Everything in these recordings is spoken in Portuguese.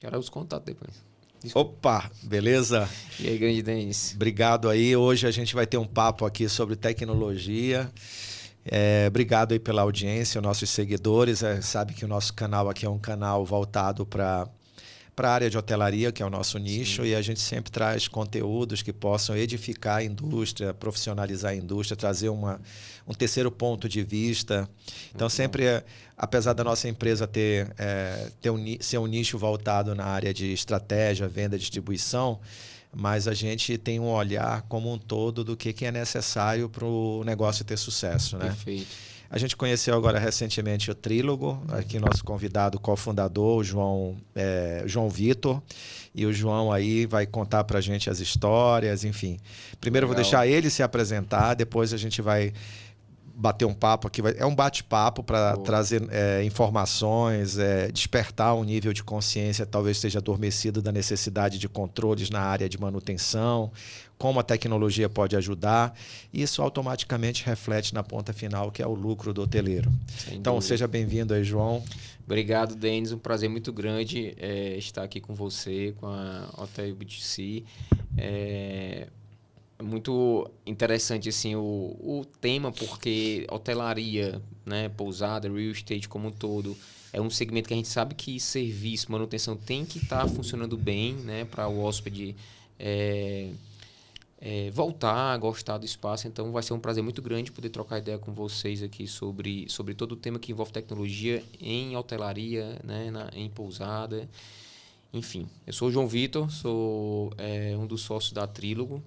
Quero os contatos depois. Opa, beleza? E aí, grande Denis? Obrigado aí. Hoje a gente vai ter um papo aqui sobre tecnologia. Obrigado aí pela audiência, nossos seguidores. Sabe que o nosso canal aqui é um canal voltado para a área de hotelaria, que é o nosso nicho, e a gente sempre traz conteúdos que possam edificar a indústria, profissionalizar a indústria, trazer um terceiro ponto de vista. Então, sempre, apesar da nossa empresa ser um nicho voltado na área de estratégia, venda, distribuição, mas a gente tem um olhar como um todo do que é necessário para o negócio ter sucesso, né? Perfeito. A gente conheceu agora recentemente o Trílogo, aqui nosso convidado, cofundador, o João Vitor. E o João aí vai contar para a gente as histórias, enfim. Primeiro eu vou deixar ele se apresentar, depois a gente vai bater um papo aqui. É um bate-papo para trazer informações, despertar um nível de consciência, talvez esteja adormecido da necessidade de controles na área de manutenção, como a tecnologia pode ajudar. Isso automaticamente reflete na ponta final, que é o lucro do hoteleiro. Então, seja bem-vindo aí, João. Obrigado, Denis. Um prazer muito grande estar aqui com você, com a Hotel BTC. É muito interessante assim, o tema, porque hotelaria, né, pousada, real estate como um todo, é um segmento que a gente sabe que serviço, manutenção tem que estar funcionando bem, né, para o hóspede voltar a gostar do espaço. Então vai ser um prazer muito grande poder trocar ideia com vocês aqui sobre todo o tema que envolve tecnologia em hotelaria, né, em pousada. Enfim, eu sou o João Vitor, sou um dos sócios da Trílogo,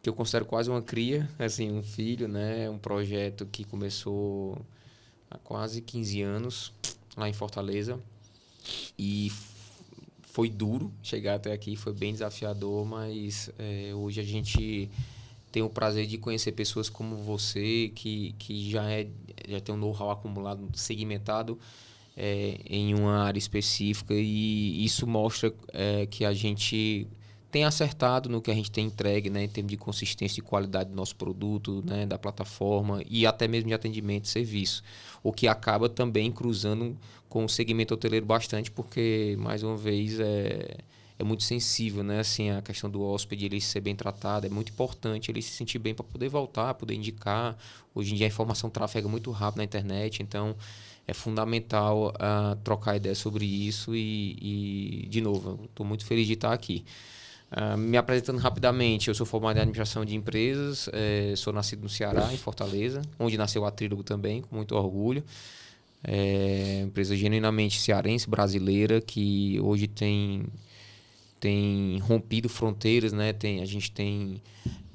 que eu considero quase uma cria, assim, um filho, né? Um projeto que começou há quase 15 anos lá em Fortaleza. E foi duro chegar até aqui, foi bem desafiador, mas hoje a gente tem o prazer de conhecer pessoas como você, que já tem um know-how acumulado, segmentado em uma área específica, e isso mostra que a gente tem acertado no que a gente tem entregue, né, em termos de consistência e qualidade do nosso produto, né, da plataforma e até mesmo de atendimento e serviço. O que acaba também cruzando com o segmento hoteleiro bastante, porque, mais uma vez, é muito sensível, né, assim, a questão do hóspede, ele ser bem tratado, é muito importante ele se sentir bem para poder voltar, poder indicar. Hoje em dia a informação trafega muito rápido na internet, então é fundamental trocar ideia sobre isso e de novo, estou muito feliz de estar aqui. Me apresentando rapidamente, eu sou formado em administração de empresas, sou nascido no Ceará, em Fortaleza, onde nasceu a Trílogo também, com muito orgulho. Empresa genuinamente cearense, brasileira, que hoje tem rompido fronteiras, né? A gente tem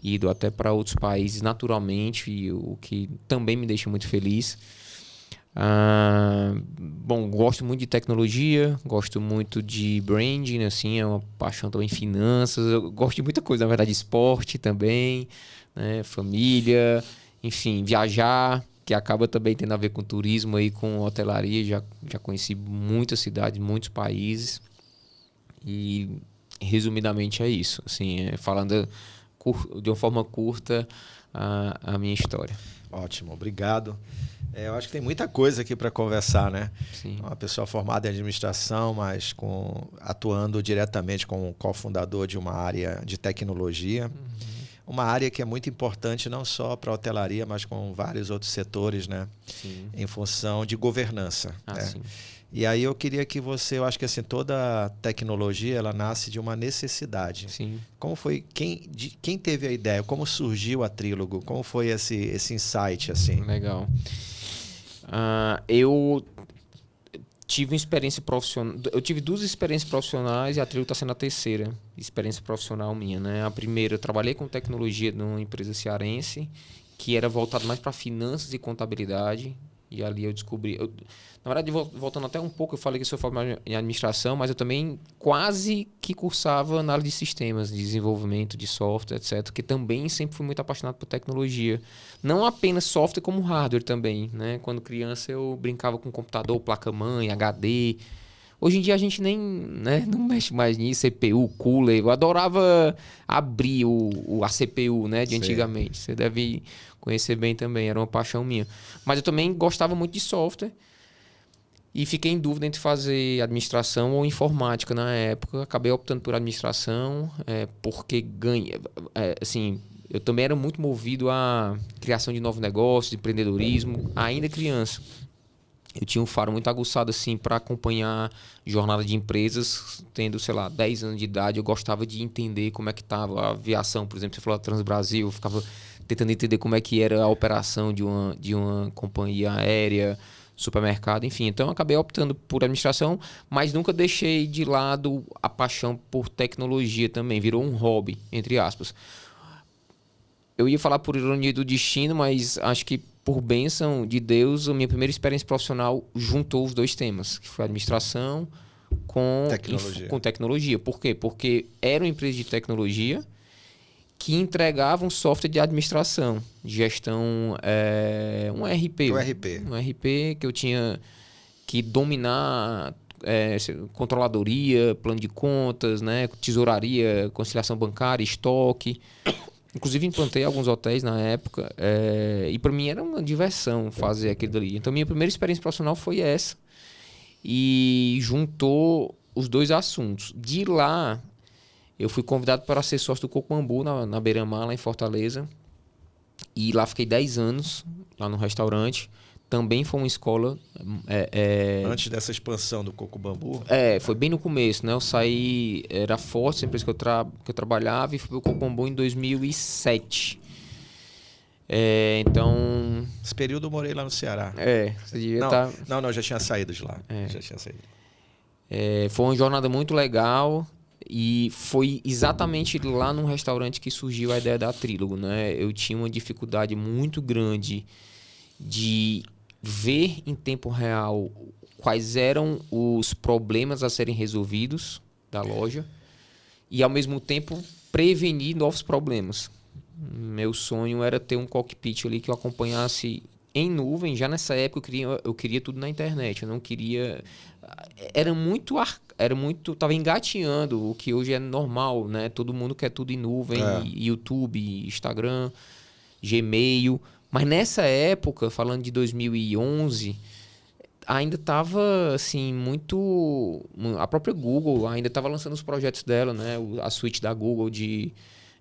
ido até para outros países naturalmente, o que também me deixa muito feliz. Bom, gosto muito de tecnologia, gosto muito de branding, assim, é uma paixão também em finanças, eu gosto de muita coisa, na verdade, esporte também, né, família, enfim, viajar, que acaba também tendo a ver com turismo aí, com hotelaria. Já conheci muitas cidades, muitos países, e resumidamente é isso, assim, falando de uma forma curta a minha história. Ótimo, obrigado. Eu acho que tem muita coisa aqui para conversar, né? Sim. Uma pessoa formada em administração, mas atuando diretamente como cofundador de uma área de tecnologia. Uma área que é muito importante não só para a hotelaria, mas com vários outros setores, né? Sim. Em função de governança. Né? Sim. E aí eu queria que eu acho que assim, toda tecnologia ela nasce de uma necessidade. Sim. Como foi, quem teve a ideia? Como surgiu a Trílogo? Como foi esse insight assim? Legal. Eu tive uma experiência profissional. Eu tive 2 experiências profissionais e a Trílogo está sendo a terceira experiência profissional minha, né? A primeira, eu trabalhei com tecnologia numa empresa cearense que era voltada mais para finanças e contabilidade. E ali eu descobri... na verdade, voltando até um pouco, eu falei que eu sou formado em administração, mas eu também quase que cursava análise de sistemas, de desenvolvimento de software, etc. Que também sempre fui muito apaixonado por tecnologia. Não apenas software, como hardware também, né? Quando criança eu brincava com computador, placa-mãe, HD. Hoje em dia a gente nem, né, não mexe mais nisso, CPU, cooler. Eu adorava abrir a CPU, né, de antigamente. Você deve conhecer bem também, era uma paixão minha. Mas eu também gostava muito de software. E fiquei em dúvida entre fazer administração ou informática na época. Acabei optando por administração, porque ganha. Assim, eu também era muito movido à criação de novos negócios, empreendedorismo, ainda criança. Eu tinha um faro muito aguçado assim para acompanhar jornada de empresas, tendo, sei lá, 10 anos de idade. Eu gostava de entender como é que estava a aviação, por exemplo, você falou da Transbrasil, eu ficava tentando entender como é que era a operação de uma companhia aérea, supermercado, enfim. Então eu acabei optando por administração, mas nunca deixei de lado a paixão por tecnologia também, virou um hobby, entre aspas. Eu ia falar por ironia do destino, mas acho que por bênção de Deus, a minha primeira experiência profissional juntou os dois temas, que foi a administração com tecnologia. Por quê? Porque era uma empresa de tecnologia que entregava um software de administração, de gestão, um RP. Um RP que eu tinha que dominar, controladoria, plano de contas, né, tesouraria, conciliação bancária, estoque. Inclusive, implantei alguns hotéis na época, e para mim era uma diversão fazer aquilo ali. Então, minha primeira experiência profissional foi essa. E juntou os dois assuntos. De lá, eu fui convidado para ser sócio do Coco Bambu, na Beira-Mar, lá em Fortaleza. E lá fiquei 10 anos, lá no restaurante. Também foi uma escola... Antes dessa expansão do Coco Bambu? Foi bem no começo, né? Eu saí... Era forte, a empresa que eu trabalhava, e fui pro Coco Bambu em 2007. Então... Esse período eu morei lá no Ceará. Você devia estar... Não, já tinha saído de lá. Já tinha saído. Foi uma jornada muito legal. E foi exatamente lá num restaurante que surgiu a ideia da Trílogo, né? Eu tinha uma dificuldade muito grande de ver em tempo real quais eram os problemas a serem resolvidos da loja e, ao mesmo tempo, prevenir novos problemas. Meu sonho era ter um cockpit ali que eu acompanhasse em nuvem. Já nessa época eu queria tudo na internet. Eu não queria... Tava engateando o que hoje é normal, né? Todo mundo quer tudo em nuvem, YouTube, Instagram, Gmail. Mas nessa época, falando de 2011, ainda estava assim, muito... A própria Google ainda estava lançando os projetos dela, né? A suíte da Google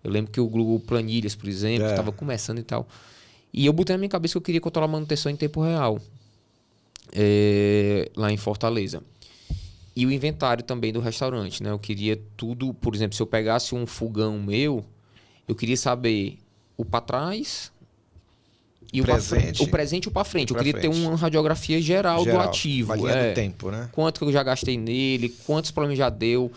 eu lembro que o Google Planilhas, por exemplo, estava começando e tal. E eu botei na minha cabeça que eu queria controlar a manutenção em tempo real, lá em Fortaleza. E o inventário também do restaurante, né? Eu queria tudo... Por exemplo, se eu pegasse um fogão meu, eu queria saber o para trás... E o presente e o para frente. Eu queria ter uma radiografia geral do ativo. Uma linha do tempo, né? Quanto que eu já gastei nele, quantos problemas já deu.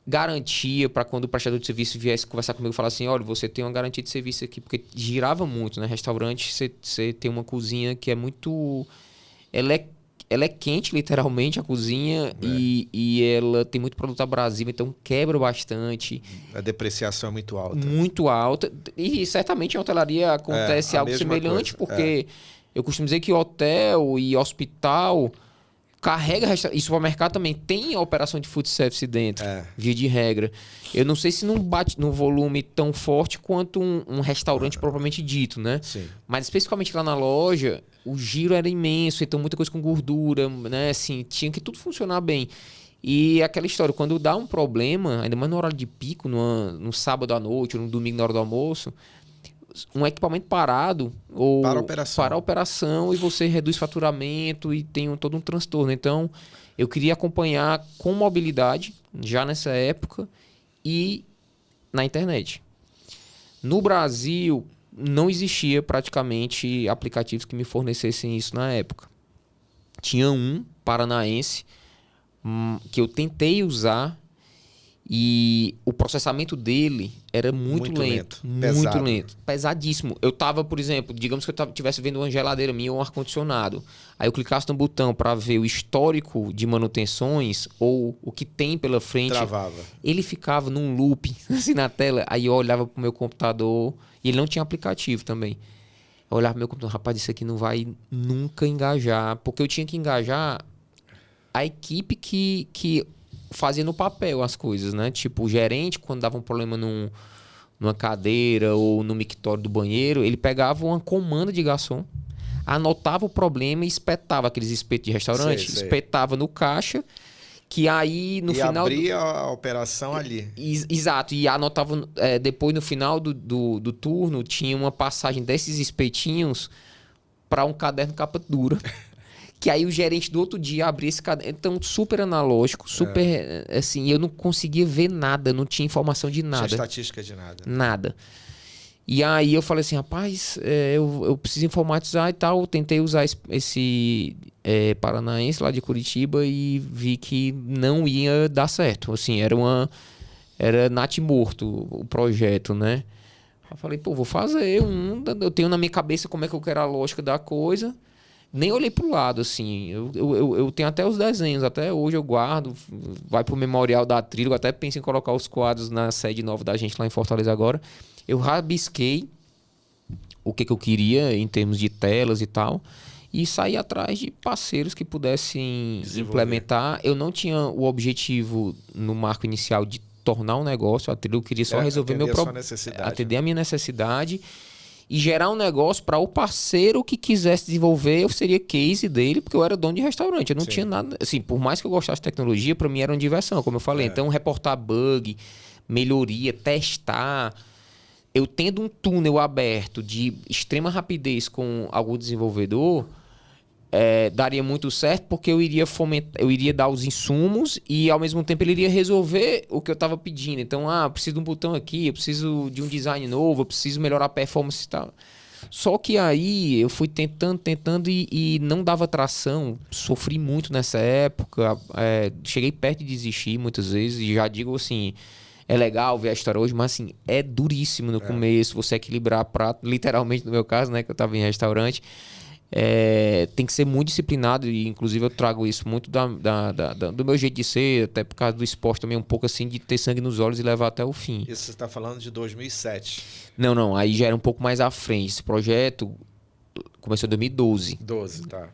Garantia para quando o prestador de serviço viesse conversar comigo e falar assim, olha, você tem uma garantia de serviço aqui. Porque girava muito, né? Restaurante, você tem uma cozinha que é muito... Ela é quente, literalmente, a cozinha, e ela tem muito produto abrasivo, então quebra bastante. A depreciação é muito alta. Muito alta. E certamente em hotelaria acontece algo semelhante, porque eu costumo dizer que hotel e hospital carrega... E supermercado também tem a operação de food service dentro, via de regra. Eu não sei se não bate no volume tão forte quanto um restaurante propriamente dito, né? Sim. Mas especificamente lá na loja... O giro era imenso, então muita coisa com gordura, né? Assim, tinha que tudo funcionar bem. E aquela história, quando dá um problema, ainda mais no horário de pico, no sábado à noite ou no domingo na hora do almoço, um equipamento parado ou para a operação e você reduz faturamento e tem todo um transtorno. Então, eu queria acompanhar com mobilidade, já nessa época, e na internet. No Brasil... não existia praticamente aplicativos que me fornecessem isso na época. Tinha um paranaense que eu tentei usar e o processamento dele era muito lento. Muito lento. Pesadíssimo. Eu tava, por exemplo, digamos que eu estivesse vendo uma geladeira minha ou um ar-condicionado. Aí eu clicasse no botão para ver o histórico de manutenções ou o que tem pela frente. Travava. Ele ficava num loop assim na tela. Aí eu olhava pro meu computador e ele não tinha aplicativo também. Eu olhava pro meu computador, rapaz, isso aqui não vai nunca engajar. Porque eu tinha que engajar a equipe que fazia no papel as coisas, né? Tipo, o gerente, quando dava um problema numa cadeira ou no mictório do banheiro, ele pegava uma comanda de garçom, anotava o problema e espetava aqueles espetos de restaurante, Sei. espetava no caixa, que aí no final... E abria a operação ali. Exato, e anotava, depois no final do turno, tinha uma passagem desses espetinhos para um caderno capa dura. Que aí o gerente do outro dia abria esse caderno. Então, super analógico, super, assim, eu não conseguia ver nada, não tinha informação de nada. Não tinha estatística de nada. Nada. E aí eu falei assim, rapaz, eu preciso informatizar e tal. Eu tentei usar esse paranaense lá de Curitiba e vi que não ia dar certo. Assim, era natimorto o projeto, né? Eu falei, pô, vou fazer eu tenho na minha cabeça como é que eu quero a lógica da coisa. Nem olhei pro lado, assim. Eu tenho até os desenhos, até hoje eu guardo. Vai pro memorial da Trílogo, até penso em colocar os quadros na sede nova da gente lá em Fortaleza agora. Eu rabisquei o que eu queria em termos de telas e tal. E saí atrás de parceiros que pudessem implementar. Eu não tinha o objetivo no marco inicial de tornar um negócio. A Trílogo queria só resolver meu problema. Atender a minha necessidade. E gerar um negócio para o parceiro que quisesse desenvolver, eu seria case dele, porque eu era dono de restaurante. Eu não tinha nada... Assim, por mais que eu gostasse de tecnologia, para mim era uma diversão, como eu falei. Então, reportar bug, melhoria, testar. Eu tendo um túnel aberto de extrema rapidez com algum desenvolvedor, daria muito certo, porque eu iria fomentar, eu iria dar os insumos e, ao mesmo tempo, ele iria resolver o que eu estava pedindo. Então, eu preciso de um botão aqui, eu preciso de um design novo, eu preciso melhorar a performance e tal. Só que aí eu fui tentando e não dava tração. Sofri muito nessa época. Cheguei perto de desistir muitas vezes e já digo assim... É legal ver a história hoje, mas assim, é duríssimo no começo você equilibrar prato, literalmente no meu caso, né, que eu estava em restaurante. Tem que ser muito disciplinado e inclusive eu trago isso muito do meu jeito de ser, até por causa do esporte também, um pouco assim, de ter sangue nos olhos e levar até o fim. Isso você está falando de 2007? Não, aí já era um pouco mais à frente. Esse projeto começou em 2012. 12, tá.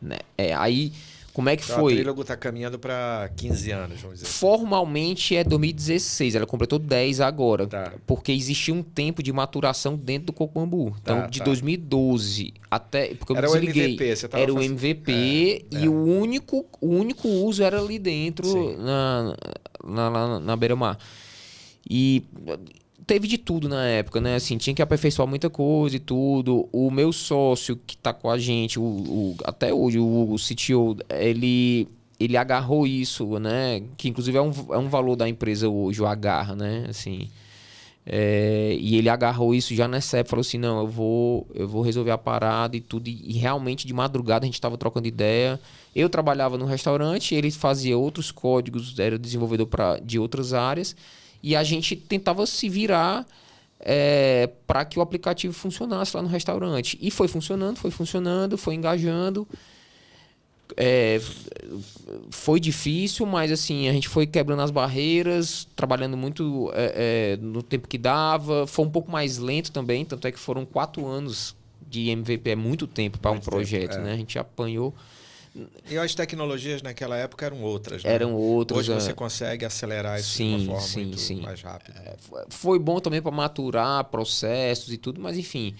Aí... Como é que então, foi? A Trílogo está caminhando para 15 anos, vamos dizer assim. Formalmente é 2016, ela completou 10 agora. Tá. Porque existia um tempo de maturação dentro do Coco Bambu. Então, de 2012 até... Porque eu era desliguei. O MVP, você estava Era o MVP e o único uso era ali dentro, na beira-mar. E... teve de tudo na época, né? Assim, tinha que aperfeiçoar muita coisa e tudo. O meu sócio que tá com a gente, até hoje, o CTO, ele agarrou isso, né? Que inclusive é um valor da empresa hoje, o agarra, né? Assim, e ele agarrou isso já nessa época, falou assim, não, eu vou resolver a parada e tudo. E realmente de madrugada a gente tava trocando ideia. Eu trabalhava no restaurante, ele fazia outros códigos, era desenvolvedor de outras áreas. E a gente tentava se virar para que o aplicativo funcionasse lá no restaurante. E foi funcionando, foi engajando. Foi difícil, mas assim, a gente foi quebrando as barreiras, trabalhando muito no tempo que dava. Foi um pouco mais lento também, tanto é que foram 4 anos de MVP, é muito tempo para um projeto, né? A gente apanhou. E as tecnologias naquela época eram outras, né? Eram outras. Hoje você consegue acelerar isso de uma forma muito mais rápida. Foi bom também para maturar processos e tudo, mas enfim...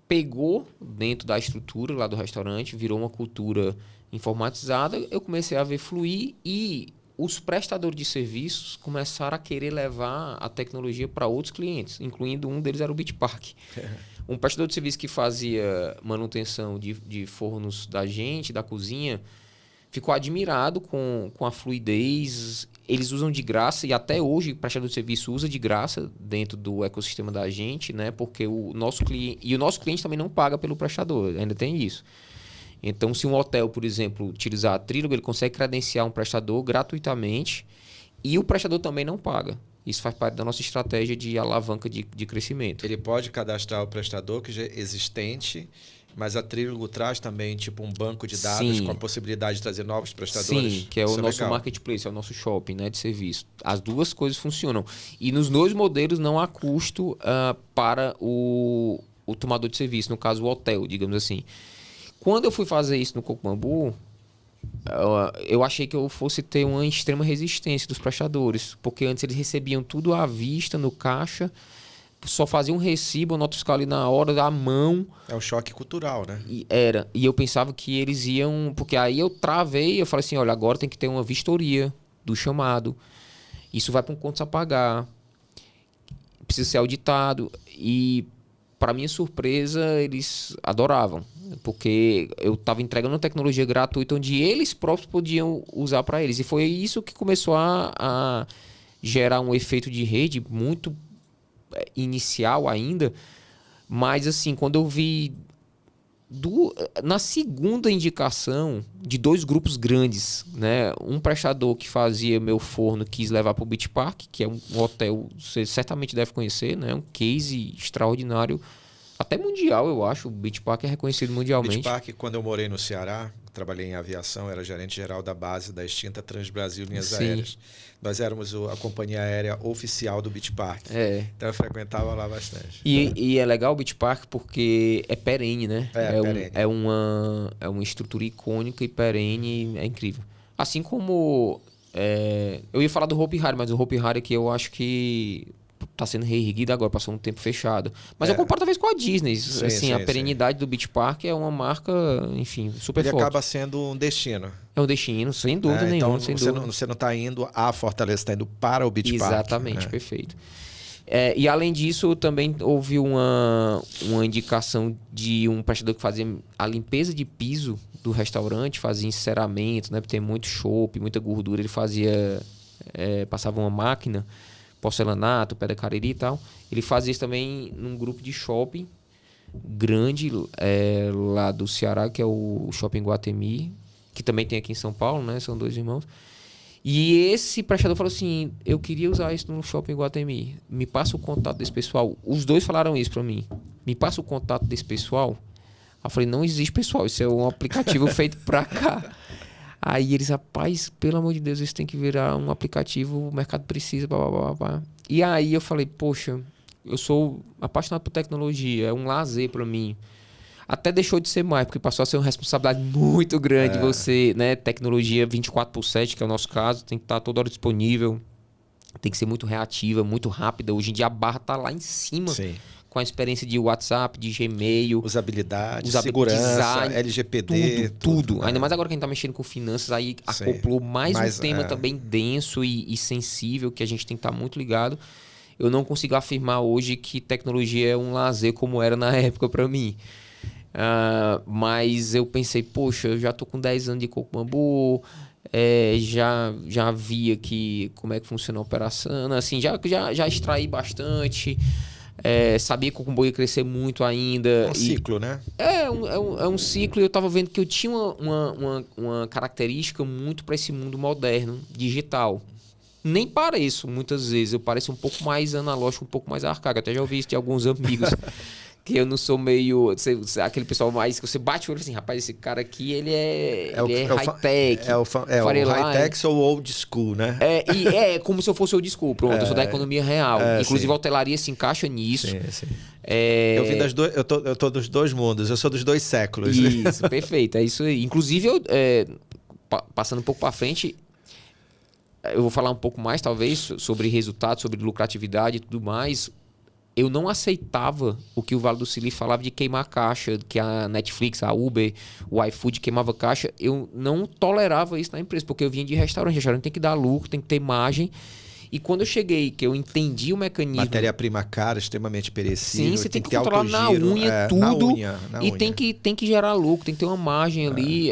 pegou dentro da estrutura lá do restaurante, virou uma cultura informatizada, eu comecei a ver fluir e os prestadores de serviços começaram a querer levar a tecnologia para outros clientes, incluindo um deles era o Beach Park. Um prestador de serviço que fazia manutenção de fornos da gente, da cozinha, ficou admirado com a fluidez. Eles usam de graça, e até hoje o prestador de serviço usa de graça dentro do ecossistema da gente, né? Porque o nosso cliente também não paga pelo prestador, ainda tem isso. Então, se um hotel, por exemplo, utilizar a Trílogo, ele consegue credenciar um prestador gratuitamente e o prestador também não paga. Isso faz parte da nossa estratégia de alavanca de crescimento. Ele pode cadastrar o prestador que já é existente, mas a Trílogo traz também tipo um banco de dados com a possibilidade de trazer novos prestadores? Sim, que é o nosso marketplace, é o nosso shopping, né, de serviço. As duas coisas funcionam. E nos dois modelos não há custo para o tomador de serviço, no caso o hotel, digamos assim. Quando eu fui fazer isso no Coco Bambu, eu achei que eu fosse ter uma extrema resistência dos prestadores, porque antes eles recebiam tudo à vista no caixa, só fazia um recibo, a nota fiscal ali na hora, à mão. É um choque cultural, né? E eu pensava que eles iam... Porque aí eu travei, eu falei assim, olha, agora tem que ter uma vistoria do chamado. Isso vai para um contas a pagar. Precisa ser auditado. E, para minha surpresa, eles adoravam. Porque eu estava entregando uma tecnologia gratuita onde eles próprios podiam usar para eles. E foi isso que começou a gerar um efeito de rede muito inicial ainda. Mas, assim, quando eu vi... na segunda indicação de 2 grupos grandes, né? Um prestador que fazia meu forno quis levar para o Beach Park, que é um hotel, você certamente deve conhecer, né? Um case extraordinário, até mundial, eu acho. O Beach Park é reconhecido mundialmente. Beach Park, quando eu morei no Ceará, trabalhei em aviação, era gerente-geral da base da extinta Transbrasil Linhas Aéreas. Nós éramos a companhia aérea oficial do Beach Park. Então eu frequentava lá bastante. E é legal o Beach Park porque é perene, né? Perene. É uma estrutura icônica e perene, é incrível. Assim como... eu ia falar do Hopi Hari, mas o Hopi Hari aqui eu acho que tá sendo reerguido agora, passou um tempo fechado. Mas eu comparo talvez com a Disney. Sim, a perenidade do Beach Park é uma marca, enfim, super forte. Ele acaba sendo um destino. É um destino, sem dúvida nenhuma. Então você não está indo a Fortaleza, está indo para o Beach Park. Exatamente, perfeito. E além disso, também houve uma indicação de um prestador que fazia a limpeza de piso do restaurante, fazia enceramento, né? Porque tem muito chopp, muita gordura. Ele fazia, passava uma máquina, porcelanato, pedra cariri e tal. Ele fazia isso também num grupo de shopping grande lá do Ceará, que é o Shopping Guatemi, que também tem aqui em São Paulo, né? São 2 irmãos. E esse prestador falou assim, eu queria usar isso no Shopping Guatemi. Me passa o contato desse pessoal. Os 2 falaram isso pra mim. Me passa o contato desse pessoal. Eu falei, não existe pessoal, isso é um aplicativo feito pra cá. Aí eles, rapaz, pelo amor de Deus, isso tem que virar um aplicativo, o mercado precisa, blá, blá, blá, blá. E aí eu falei, poxa, eu sou apaixonado por tecnologia, é um lazer pra mim. Até deixou de ser mais, porque passou a ser uma responsabilidade muito grande. Você, né, tecnologia 24/7, que é o nosso caso, tem que estar toda hora disponível, tem que ser muito reativa, muito rápida. Hoje em dia a barra tá lá em cima. Sim. Com a experiência de WhatsApp, de Gmail, usabilidade, segurança, design, LGPD, tudo. Ainda mais agora que a gente tá mexendo com finanças, aí acoplou mais um tema também denso e sensível, que a gente tem que estar muito ligado. Eu não consigo afirmar hoje que tecnologia é um lazer como era na época para mim. Mas eu pensei, poxa, eu já tô com 10 anos de Coco Bambu, já vi aqui como é que funciona a operação, assim, já extraí bastante. Sabia que o Combo ia crescer muito ainda. É um ciclo, né? É um ciclo, e eu tava vendo que eu tinha uma característica muito para esse mundo moderno, digital. Nem pareço, muitas vezes. Eu pareço um pouco mais analógico, um pouco mais arcaico. Até já ouvi isso de alguns amigos. Que eu não sou meio... aquele pessoal mais... que você bate o olho e fala assim, rapaz, esse cara aqui, ele é high-tech. É o high-tech ou old school, né? É como se eu fosse old school. Pronto, eu sou da economia real. Inclusive, a hotelaria se encaixa nisso. Sim. Eu vim eu tô dos 2 mundos. Eu sou dos 2 séculos. Isso, perfeito. É isso aí. Inclusive, passando um pouco para frente... Eu vou falar um pouco mais, talvez, sobre resultados, sobre lucratividade e tudo mais. Eu não aceitava o que o Vale do Silício falava de queimar caixa, que a Netflix, a Uber, o iFood queimava caixa. Eu não tolerava isso na empresa, porque eu vinha de restaurante. Restaurante tem que dar lucro, tem que ter margem. E quando eu cheguei, que eu entendi o mecanismo... Matéria-prima cara, extremamente perecível. Sim, você tem que controlar na unha tudo. Na unha. Tem que gerar lucro, tem que ter uma margem ali...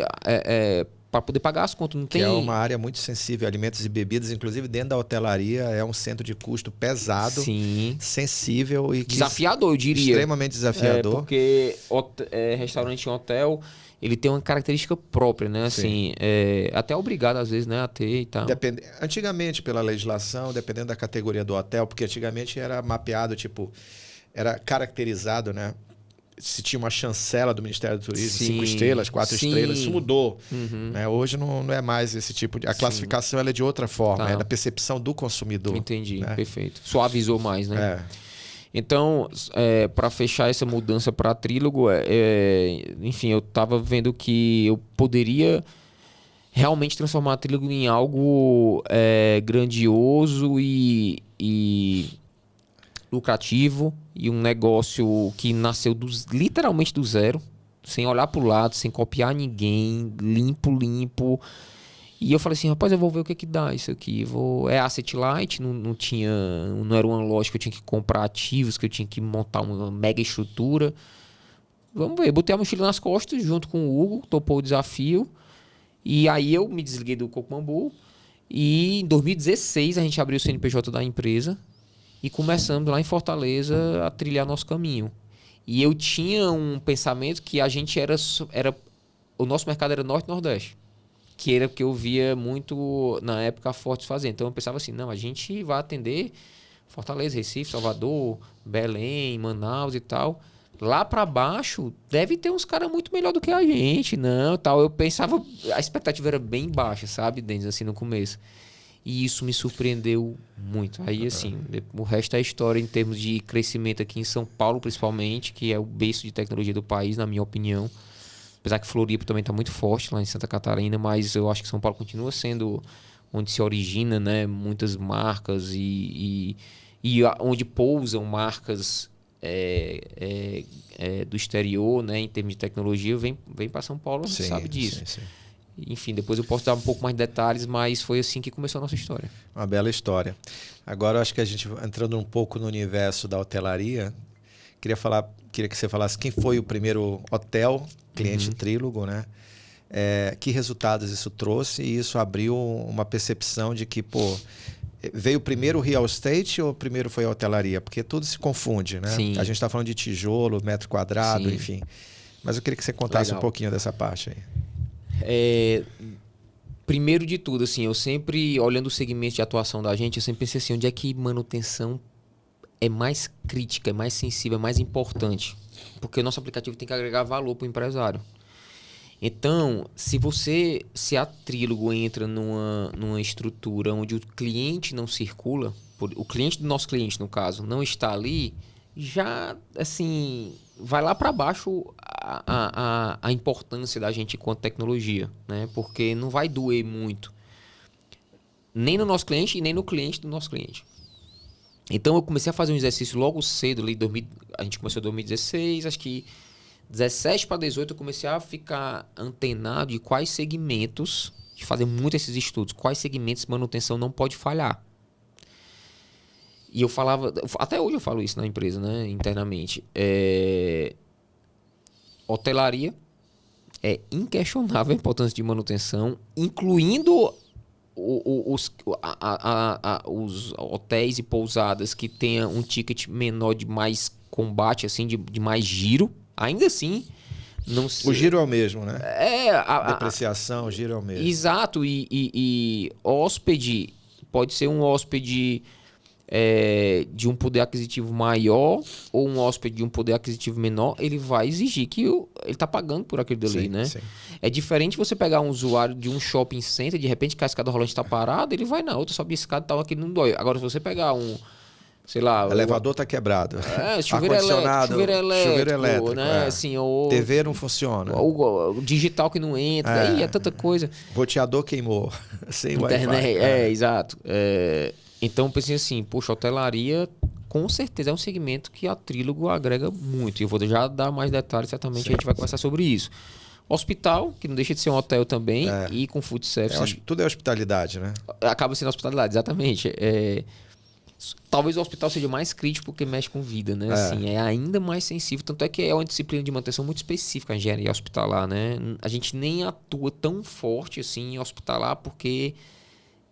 para poder pagar as contas. Não tem... Que é uma área muito sensível, alimentos e bebidas, inclusive dentro da hotelaria, é um centro de custo pesado, sensível e desafiador, eu diria. Extremamente desafiador. Porque restaurante em hotel, ele tem uma característica própria, né? Assim, até obrigado às vezes, né, a ter e tal. Antigamente, pela legislação, dependendo da categoria do hotel, porque antigamente era mapeado, tipo, era caracterizado, né? Se tinha uma chancela do Ministério do Turismo, 5 estrelas, 4 estrelas, isso mudou. Né? Hoje não é mais esse tipo de... A classificação ela é de outra forma, é da percepção do consumidor. Entendi, né? Perfeito. Suavizou mais, né? Então, para fechar essa mudança para Trílogo, enfim, eu estava vendo que eu poderia realmente transformar a Trílogo em algo grandioso e lucrativo e um negócio que nasceu literalmente do zero, sem olhar para o lado, sem copiar ninguém, limpo. E eu falei assim, rapaz, eu vou ver o que dá isso aqui. É asset light, não era uma loja que eu tinha que comprar ativos, que eu tinha que montar uma mega estrutura. Vamos ver, botei a mochila nas costas junto com o Hugo, topou o desafio. E aí eu me desliguei do Coco Bambu. E em 2016 a gente abriu o CNPJ da empresa e começamos lá em Fortaleza a trilhar nosso caminho. E eu tinha um pensamento que a gente o nosso mercado era Norte e Nordeste, que era o que eu via muito na época a Fortes fazer. Então eu pensava assim, não, a gente vai atender Fortaleza, Recife, Salvador, Belém, Manaus e tal. Lá para baixo deve ter uns caras muito melhor do que a gente, não, tal. Eu pensava, a expectativa era bem baixa, sabe, Denis, assim, no começo. E isso me surpreendeu muito. Aí, assim, o resto é história em termos de crescimento aqui em São Paulo, principalmente, que é o berço de tecnologia do país, na minha opinião. Apesar que Floripa também está muito forte lá em Santa Catarina, mas eu acho que São Paulo continua sendo onde se origina, né, muitas marcas e onde pousam marcas do exterior, né, em termos de tecnologia, vem para São Paulo, você sabe disso. Sim. Enfim, depois eu posso dar um pouco mais de detalhes, mas foi assim que começou a nossa história. Uma bela história. Agora, eu acho que a gente, entrando um pouco no universo da hotelaria, queria que você falasse quem foi o primeiro hotel, cliente Trílogo, né? Que resultados isso trouxe, e isso abriu uma percepção de que, veio primeiro o real estate ou primeiro foi a hotelaria? Porque tudo se confunde, né? Sim. A gente está falando de tijolo, metro quadrado, sim, enfim. Mas eu queria que você contasse um pouquinho dessa parte aí. Primeiro de tudo, assim, eu sempre, olhando o segmento de atuação da gente, eu sempre pensei assim, onde é que manutenção é mais crítica, é mais sensível, é mais importante? Porque o nosso aplicativo tem que agregar valor para o empresário. Então, se a Trílogo entra numa estrutura onde o cliente não circula, o cliente do nosso cliente, no caso, não está ali, já, assim, vai lá para baixo a importância da gente enquanto tecnologia, né? Porque não vai doer muito, nem no nosso cliente e nem no cliente do nosso cliente. Então, eu comecei a fazer um exercício logo cedo, ali, a gente começou em 2016, acho que 17 para 18 eu comecei a ficar antenado de quais segmentos, de fazer muito esses estudos, quais segmentos de manutenção não pode falhar. E eu falava, até hoje eu falo isso na empresa, né, internamente. Hotelaria, é inquestionável a importância de manutenção, incluindo os hotéis e pousadas que tenham um ticket menor de mais combate, assim, de mais giro. Ainda assim, não se... O giro é o mesmo, né? Depreciação, o giro é o mesmo. Exato. E hóspede pode ser um hóspede de um poder aquisitivo maior ou um hóspede de um poder aquisitivo menor, ele vai exigir que ele está pagando por aquilo dali, né? Sim. É diferente você pegar um usuário de um shopping center, de repente que a escada rolante está parada, ele vai na outra, sobe a escada e tal, aquele não dói. Agora, se você pegar sei lá... O elevador está quebrado. Chuveiro elétrico, né? Assim, TV não funciona. O digital que não entra, aí é tanta coisa. Roteador queimou, sem internet, Wi-Fi. Exato. Então, eu pensei assim, poxa, hotelaria com certeza é um segmento que a Trílogo agrega muito. E eu vou já dar mais detalhes, certamente a gente vai conversar sobre isso. Hospital, que não deixa de ser um hotel também, e com food service. Tudo é hospitalidade, né? Acaba sendo hospitalidade, exatamente. Talvez o hospital seja mais crítico porque mexe com vida, né? Assim, é ainda mais sensível. Tanto é que é uma disciplina de manutenção muito específica, a engenharia hospitalar, né? A gente nem atua tão forte assim em hospitalar porque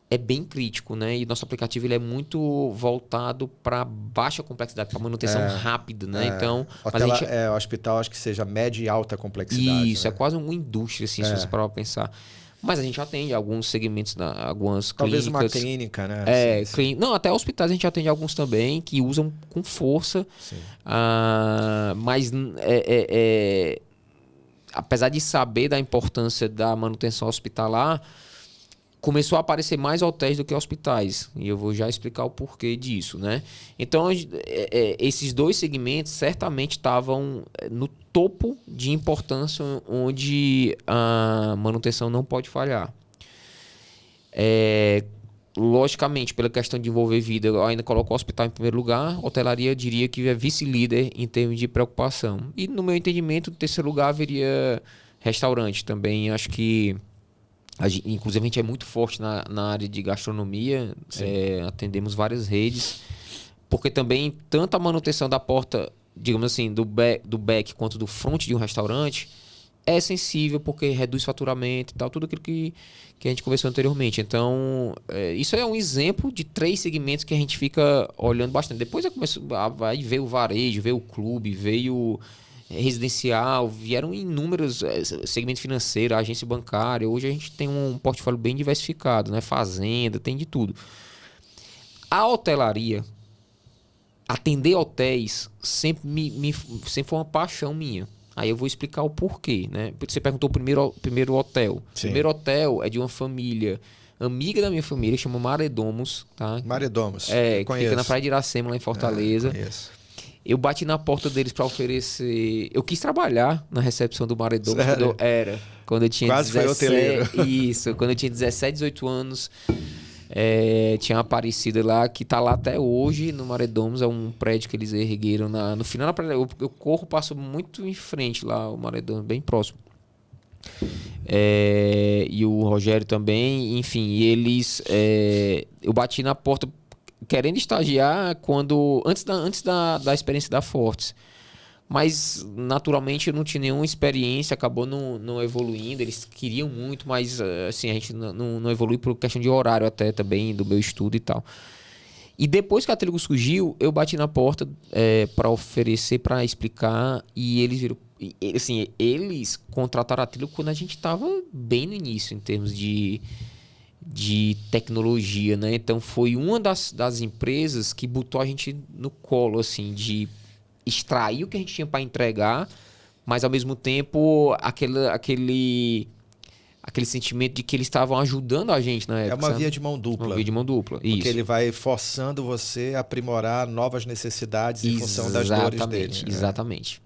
é bem crítico, né? E nosso aplicativo ele é muito voltado para baixa complexidade, para manutenção rápida, né? Então, o hospital acho que seja média e alta complexidade. Isso, né? É quase uma indústria, assim, se você parar para pensar. Mas a gente atende alguns segmentos, algumas talvez clínicas. Talvez uma clínica, né? Não, até hospitais a gente atende alguns também que usam com força. Mas apesar de saber da importância da manutenção hospitalar, começou a aparecer mais hotéis do que hospitais. E eu vou já explicar o porquê disso, né? Então, esses dois segmentos certamente estavam no topo de importância onde a manutenção não pode falhar. logicamente, pela questão de envolver vida, eu ainda coloco o hospital em primeiro lugar. Hotelaria, eu diria que é vice-líder em termos de preocupação. E, no meu entendimento, em terceiro lugar, haveria restaurante também. Acho que, inclusive, a gente é muito forte na área de gastronomia. Atendemos várias redes. Porque também, tanto a manutenção da porta, digamos assim, do back quanto do front de um restaurante é sensível, porque reduz faturamento e tal, tudo aquilo que a gente conversou anteriormente. Então, isso é um exemplo de 3 segmentos que a gente fica olhando bastante. Depois vai ver o varejo, veio o clube, veio residencial, vieram inúmeros segmentos financeiros, agência bancária. Hoje a gente tem um portfólio bem diversificado, né? Fazenda, tem de tudo. A hotelaria, atender hotéis, sempre foi uma paixão minha. Aí eu vou explicar o porquê, né? Porque você perguntou o primeiro hotel. O primeiro hotel é de uma família, amiga da minha família, chama Maredomos, tá? Maredomos, que fica na Praia de Iracema, lá em Fortaleza. Conheço. Eu bati na porta deles para oferecer... Eu quis trabalhar na recepção do Maredomos quando eu tinha Quase 17... foi hoteleiro. Isso, quando eu tinha 17, 18 anos... tinha uma Aparecida lá, que tá lá até hoje, no Maredomos. É um prédio que eles ergueram no final da praia. Eu corro, passo muito em frente lá, o Maredomos, bem próximo. E o Rogério também, enfim, e eles... eu bati na porta querendo estagiar antes da experiência da Fortes. Mas, naturalmente, eu não tinha nenhuma experiência, acabou não evoluindo. Eles queriam muito, mas assim, a gente não evolui por questão de horário até também, do meu estudo e tal. E depois que a Trílogo surgiu, eu bati na porta para oferecer, para explicar, e eles viram... Assim, eles contrataram a Trílogo quando a gente estava bem no início, em termos de tecnologia, né? Então, foi uma das empresas que botou a gente no colo, assim, de... extrair o que a gente tinha para entregar, mas ao mesmo tempo aquele sentimento de que eles estavam ajudando a gente na época. É uma via de mão dupla. Uma via de mão dupla, isso. Porque ele vai forçando você a aprimorar novas necessidades em função das dores dele. Exatamente.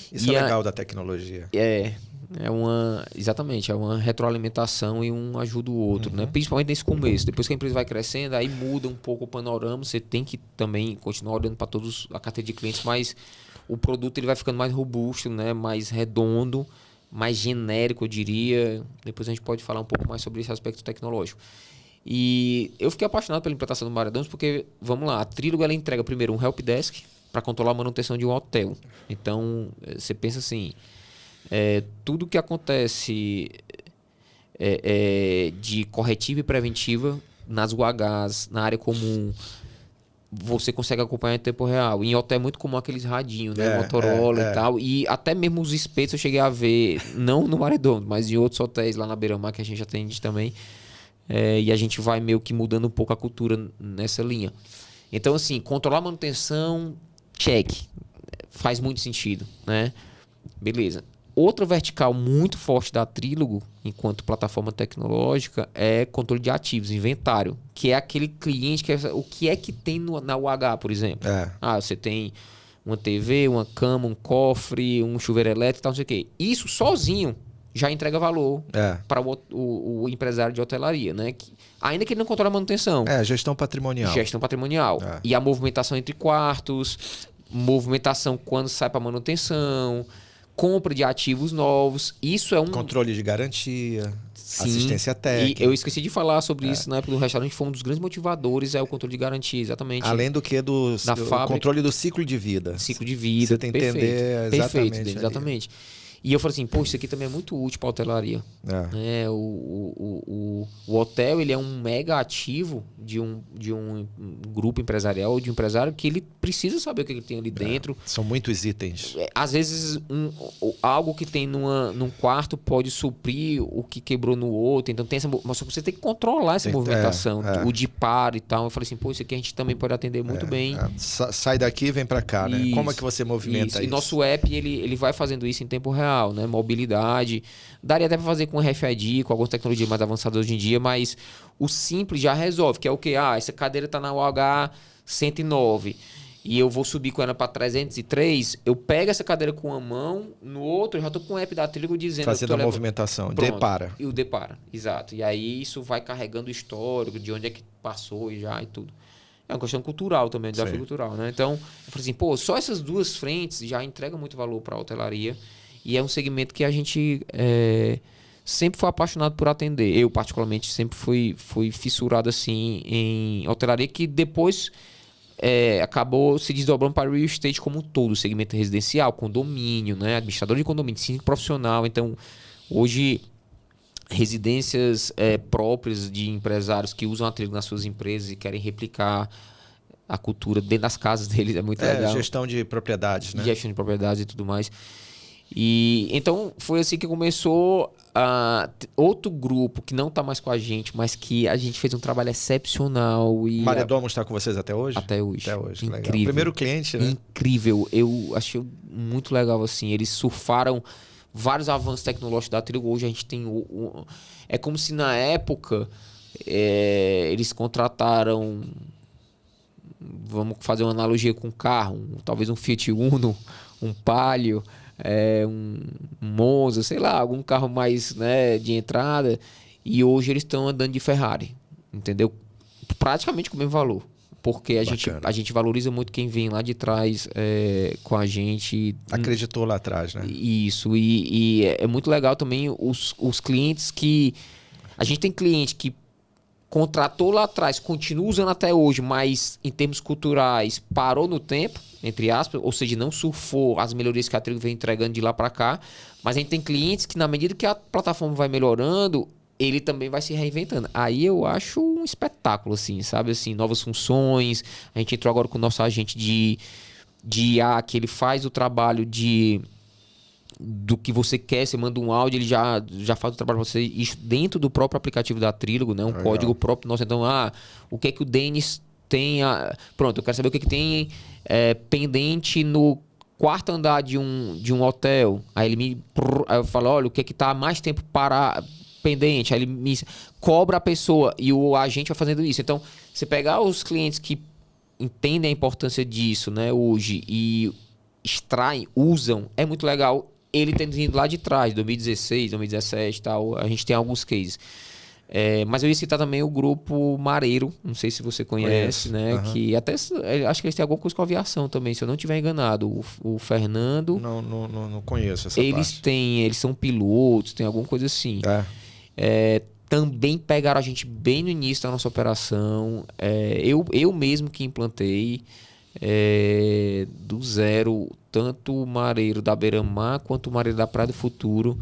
Isso é legal da tecnologia. Exatamente, é uma retroalimentação e um ajuda o outro, né? Principalmente nesse começo. Depois que a empresa vai crescendo, aí muda um pouco o panorama. Você tem que também continuar olhando para todos a carteira de clientes, mas o produto ele vai ficando mais robusto, né? Mais redondo, mais genérico, eu diria. Depois a gente pode falar um pouco mais sobre esse aspecto tecnológico. E eu fiquei apaixonado pela implantação do Maredomos porque, vamos lá, a Trílogo ela entrega primeiro um helpdesk para controlar a manutenção de um hotel. Então, você pensa assim... tudo que acontece de corretiva e preventiva nas UHs, na área comum, você consegue acompanhar em tempo real. Em hotel é muito comum aqueles radinhos, né? Motorola e tal. E até mesmo os espetos eu cheguei a ver, não no Maredomos, mas em outros hotéis lá na Beira-Mar, que a gente atende também. E a gente vai meio que mudando um pouco a cultura nessa linha. Então, assim, controlar a manutenção, check. Faz muito sentido, né? Beleza. Outra vertical muito forte da Trílogo, enquanto plataforma tecnológica, é controle de ativos, inventário, que é aquele cliente o que é que tem na UH, por exemplo. Você tem uma TV, uma cama, um cofre, um chuveiro elétrico, tal, não sei o quê. Isso sozinho já entrega valor para o empresário de hotelaria, né? Ainda que ele não controle a manutenção. Gestão patrimonial. Gestão patrimonial. E a movimentação entre quartos, movimentação quando sai para manutenção, compra de ativos novos. Isso é um... Controle de garantia, assistência técnica. E eu esqueci de falar sobre isso na época do restaurante. Foi um dos grandes motivadores, o controle de garantia, exatamente. Além do que do controle do ciclo de vida. Ciclo de vida. Você tem que entender exatamente. E eu falei assim, pô, isso aqui também é muito útil para a hotelaria. O hotel, ele é um mega ativo de um grupo empresarial ou de um empresário que ele precisa saber o que ele tem ali dentro. São muitos itens. Às vezes, algo que tem num quarto pode suprir o que quebrou no outro. Então, mas você tem que controlar essa movimentação, o de par e tal. Eu falei assim, pô, isso aqui a gente também pode atender muito bem. Sai daqui e vem para cá, né? Como é que você movimenta isso? E nosso app, ele vai fazendo isso em tempo real. Né? Mobilidade. Daria até para fazer com RFID, com algumas tecnologias mais avançadas hoje em dia, mas o simples já resolve, que é o quê? Essa cadeira está na UH 109. e eu vou subir com ela para 303, eu pego essa cadeira com uma mão, no outro eu já tô com o app da Trílogo dizendo... Fazendo a movimentação, Pronto, depara. E o depara, exato. E aí isso vai carregando o histórico, de onde é que passou e já e tudo. É uma questão cultural também, um desafio cultural, né? Então, eu falei assim, pô, só essas duas frentes já entrega muito valor para a hotelaria e é um segmento que a gente sempre foi apaixonado por atender. Eu, particularmente, sempre fui fissurado assim em hotelaria, que depois acabou se desdobrando para o real estate como um todo, segmento residencial, condomínio, né? Administrador de condomínio, síndico profissional. Então, hoje... residências próprias de empresários que usam a Trílogo nas suas empresas e querem replicar a cultura dentro das casas deles, é muito legal. Gestão de propriedades, né? Gestão de propriedades e tudo mais. E então foi assim que começou outro grupo que não está mais com a gente, mas que a gente fez um trabalho excepcional. E Maredomo está com vocês até hoje? Até hoje. Até hoje, incrível. Legal. Primeiro cliente, né? Incrível. Eu achei muito legal assim. Eles surfaram vários avanços tecnológicos da Trílogo. Hoje a gente tem... É como se na época eles contrataram... Vamos fazer uma analogia com carro. Talvez um Fiat Uno, um Palio, um Monza, sei lá, algum carro mais, né, de entrada. E hoje eles estão andando de Ferrari. Entendeu? Praticamente com o mesmo valor. Porque a gente valoriza muito quem vem lá de trás com a gente. Acreditou lá atrás, né? Isso. E é muito legal também os clientes que... A gente tem cliente que contratou lá atrás, continua usando até hoje, mas em termos culturais parou no tempo, entre aspas, ou seja, não surfou as melhorias que a Trílogo vem entregando de lá para cá. Mas a gente tem clientes que, na medida que a plataforma vai melhorando, ele também vai se reinventando. Aí eu acho um espetáculo, assim, sabe? Assim, novas funções. A gente entrou agora com o nosso agente de IA, que ele faz o trabalho do que você quer. Você manda um áudio, ele já faz o trabalho para você. Isso dentro do próprio aplicativo da Trílogo, né? Um código próprio nosso. Então, o que é que o Denis tem... Pronto, eu quero saber o que é que tem pendente no quarto andar de um hotel. Aí aí eu falo, olha, o que é que tá há mais tempo pendente, aí ele me cobra a pessoa e o agente vai fazendo isso. Então, você pegar os clientes que entendem a importância disso, né, hoje, e extraem, usam, é muito legal. Ele tendo vindo lá de trás, 2016, 2017 e tal, a gente tem alguns cases. Mas eu ia citar também o grupo Mareiro, não sei se você conhece, né? Uhum. Que até acho que eles têm alguma coisa com aviação também, se eu não estiver enganado. O Fernando. Não conheço essa parte. Eles são pilotos, tem alguma coisa assim. Também pegaram a gente bem no início da nossa operação. Eu mesmo que implantei do zero, tanto o Mareiro da Beira-Mar quanto o Mareiro da Praia do Futuro.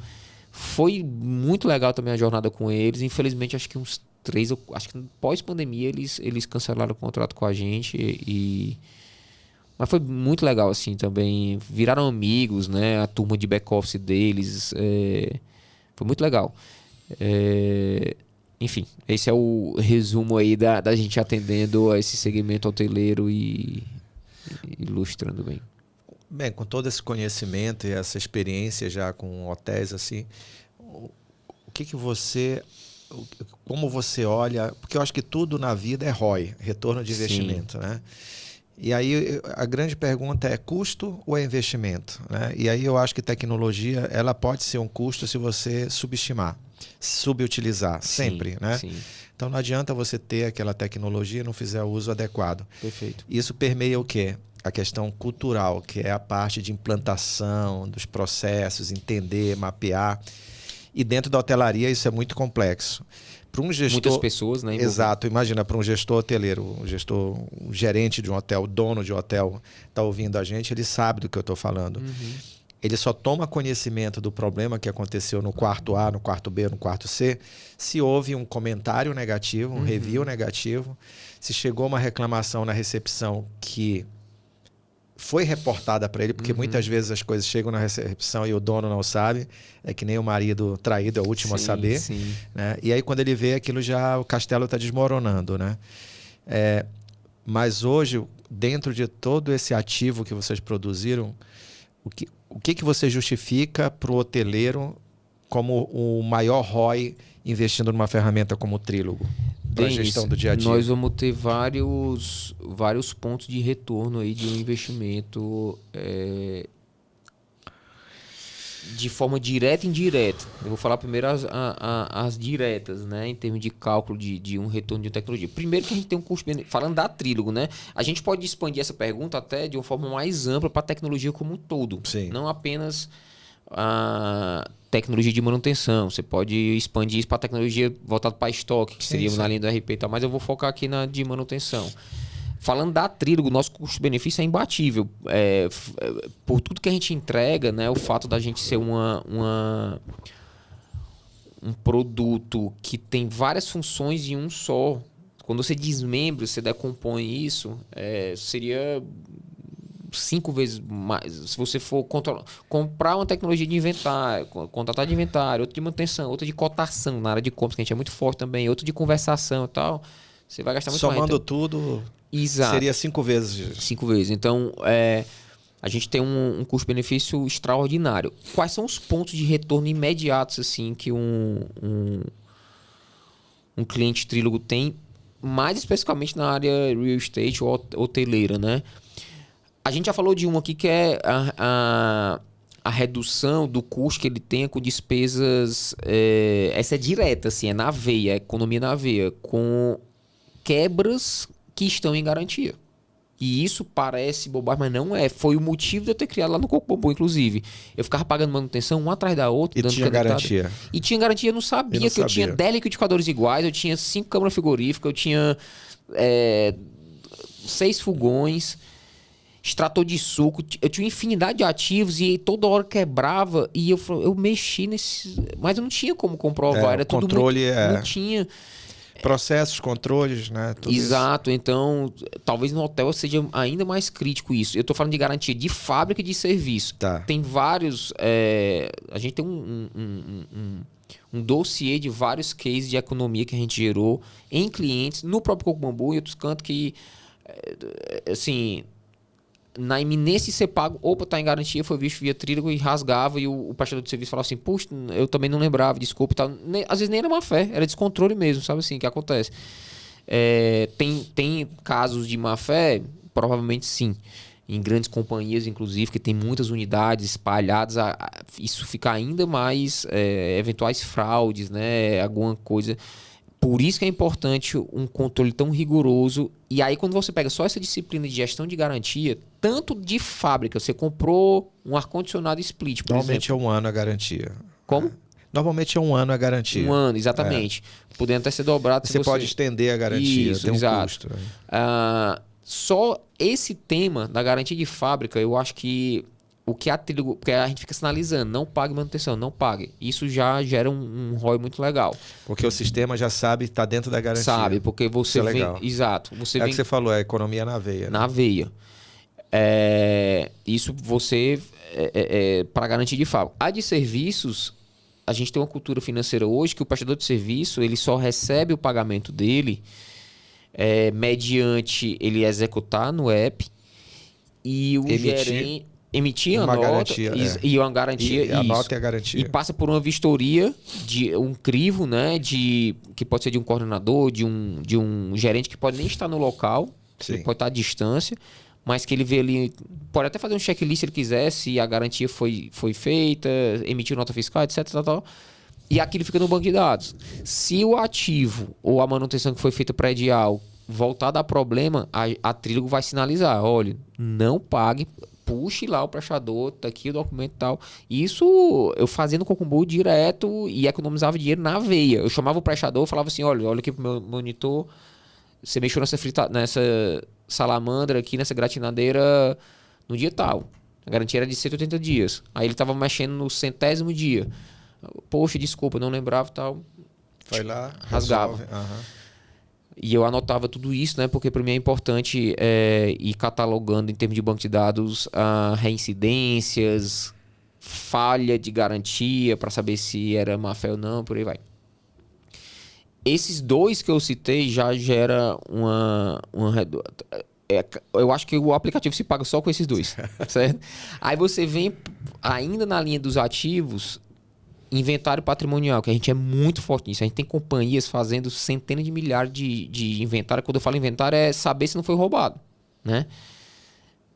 Foi muito legal também a jornada com eles. Infelizmente, acho que uns 3, acho que pós-pandemia eles cancelaram o contrato com a gente. Mas foi muito legal assim também. Viraram amigos, né? A turma de back-office deles. Foi muito legal. Enfim, esse é o resumo aí da gente atendendo a esse segmento hoteleiro e ilustrando bem. Bem, com todo esse conhecimento e essa experiência já com hotéis, assim, como você olha, porque eu acho que tudo na vida é ROI, retorno de investimento, né? E aí a grande pergunta é custo ou é investimento, né? E aí eu acho que tecnologia, ela pode ser um custo se você subutilizar, sempre, né? Sim. Então não adianta você ter aquela tecnologia e não fizer o uso adequado. Perfeito. Isso permeia o quê? A questão cultural, que é a parte de implantação dos processos, entender, mapear. E dentro da hotelaria isso é muito complexo. Para um gestor, muitas pessoas, né? Exato. Imagina, para um gestor hoteleiro, um gerente de um hotel, dono de um hotel, está ouvindo a gente, ele sabe do que eu estou falando. Uhum. Ele só toma conhecimento do problema que aconteceu no quarto A, no quarto B, no quarto C, se houve um comentário negativo, um review negativo, se chegou uma reclamação na recepção que foi reportada para ele, porque muitas vezes as coisas chegam na recepção e o dono não sabe, é que nem o marido traído, é o último a saber. Sim. Né? E aí quando ele vê aquilo, já o castelo está desmoronando. Né? Mas hoje, dentro de todo esse ativo que vocês produziram, o que você justifica para o hoteleiro como o maior ROI investindo numa ferramenta como o Trílogo? para a gestão do dia a dia? Nós vamos ter vários pontos de retorno aí de um investimento de forma direta e indireta. Eu vou falar primeiro as diretas, né, em termos de cálculo de um retorno de tecnologia. Primeiro que a gente tem um custo-benefício, falando da Trílogo, né, a gente pode expandir essa pergunta até de uma forma mais ampla para a tecnologia como um todo. Sim. Não apenas a tecnologia de manutenção. Você pode expandir isso para tecnologia voltada para estoque, que seria na linha do RP e tal, mas eu vou focar aqui na de manutenção. Falando da Trílogo, o nosso custo-benefício é imbatível. Por tudo que a gente entrega, né, o fato da gente ser um produto que tem várias funções em um só. Quando você desmembra, você decompõe isso, seria 5 vezes mais. Se você for comprar uma tecnologia de inventário, contratar de inventário, outra de manutenção, outra de cotação na área de compras, que a gente é muito forte também, outra de conversação e tal, você vai gastar muito mais. Somando tudo, exato, seria 5 vezes. 5 vezes. Então, a gente tem um custo-benefício extraordinário. Quais são os pontos de retorno imediatos assim, que um cliente Trílogo tem, mais especificamente na área real estate ou hoteleira, né? A gente já falou de um aqui que é a redução do custo que ele tem com despesas. Essa é direta, assim, é na veia, é economia na veia, com quebras que estão em garantia. E isso parece bobagem, mas não é. Foi o motivo de eu ter criado lá no Coco Bambu, inclusive. Eu ficava pagando manutenção uma atrás da outra. E tinha garantia. E tinha garantia, eu não sabia eu tinha 10 liquidificadores iguais, eu tinha 5 câmaras frigoríficas, eu tinha 6 fogões, extrator de suco, eu tinha infinidade de ativos e toda hora quebrava e eu mexi nesse... Mas eu não tinha como comprovar, era tudo controle muito, não tinha... Processos, controles, né? Tudo exato, isso. Então talvez no hotel seja ainda mais crítico isso. Eu estou falando de garantia de fábrica e de serviço. Tá. Tem vários... a gente tem um dossiê de vários cases de economia que a gente gerou em clientes, no próprio Coco Bambu e outros cantos que, assim... Na iminência de ser pago, tá em garantia, foi visto via Trílogo e rasgava, e o prestador de serviço falava assim, puxa, eu também não lembrava, desculpa, tal. Às vezes nem era má fé, era descontrole mesmo, sabe assim, que acontece. Tem casos de má fé? Provavelmente sim. Em grandes companhias, inclusive, que tem muitas unidades espalhadas, isso fica ainda mais eventuais fraudes, né, alguma coisa... Por isso que é importante um controle tão rigoroso. E aí, quando você pega só essa disciplina de gestão de garantia, tanto de fábrica, você comprou um ar-condicionado split, por Normalmente exemplo. É 1 ano a garantia. Como? Normalmente é 1 ano a garantia. 1 ano, exatamente. Podendo até ser dobrado. Você pode estender a garantia, isso, tem um exato. custo. Só esse tema da garantia de fábrica, eu acho que porque a gente fica sinalizando, não pague manutenção, não pague. Isso já gera um ROI muito legal. Porque o sistema já sabe, está dentro da garantia. Sabe, porque você isso vem... legal. Exato. Você que você falou, é economia na veia. Na veia. Isso você... para garantia de fábrica. A de serviços, a gente tem uma cultura financeira hoje que o prestador de serviço, ele só recebe o pagamento dele mediante ele executar no app e o gerente... Emitir a nota garantia, e uma garantia. E a nota é a garantia. E passa por uma vistoria de um crivo, né? Que pode ser de um coordenador, de um gerente que pode nem estar no local, que pode estar à distância, mas que ele vê ali. Pode até fazer um checklist se ele quiser, se a garantia foi feita, emitiu nota fiscal, etc. Tal. E aquilo fica no banco de dados. Se o ativo ou a manutenção que foi feita predial voltar a dar problema, a Trílogo vai sinalizar: olha, não pague. Puxe lá o prestador, tá aqui o documento e tal. Isso eu fazia no Coco Bambu direto e economizava dinheiro na veia. Eu chamava o prestador e falava assim, olha aqui pro meu monitor, você mexeu nessa salamandra aqui, nessa gratinadeira no dia tal. A garantia era de 180 dias. Aí ele tava mexendo no 100º dia. Poxa, desculpa, não lembrava e tal. Foi lá, rasgava. E eu anotava tudo isso, né? Porque para mim é importante ir catalogando em termos de banco de dados reincidências, falha de garantia para saber se era má fé ou não, por aí vai. Esses dois que eu citei já gera eu acho que o aplicativo se paga só com esses dois, certo? Aí você vem ainda na linha dos ativos, Inventário patrimonial, que a gente é muito forte nisso. A gente tem companhias fazendo centenas de milhares de inventário. Quando eu falo inventário, é saber se não foi roubado, né?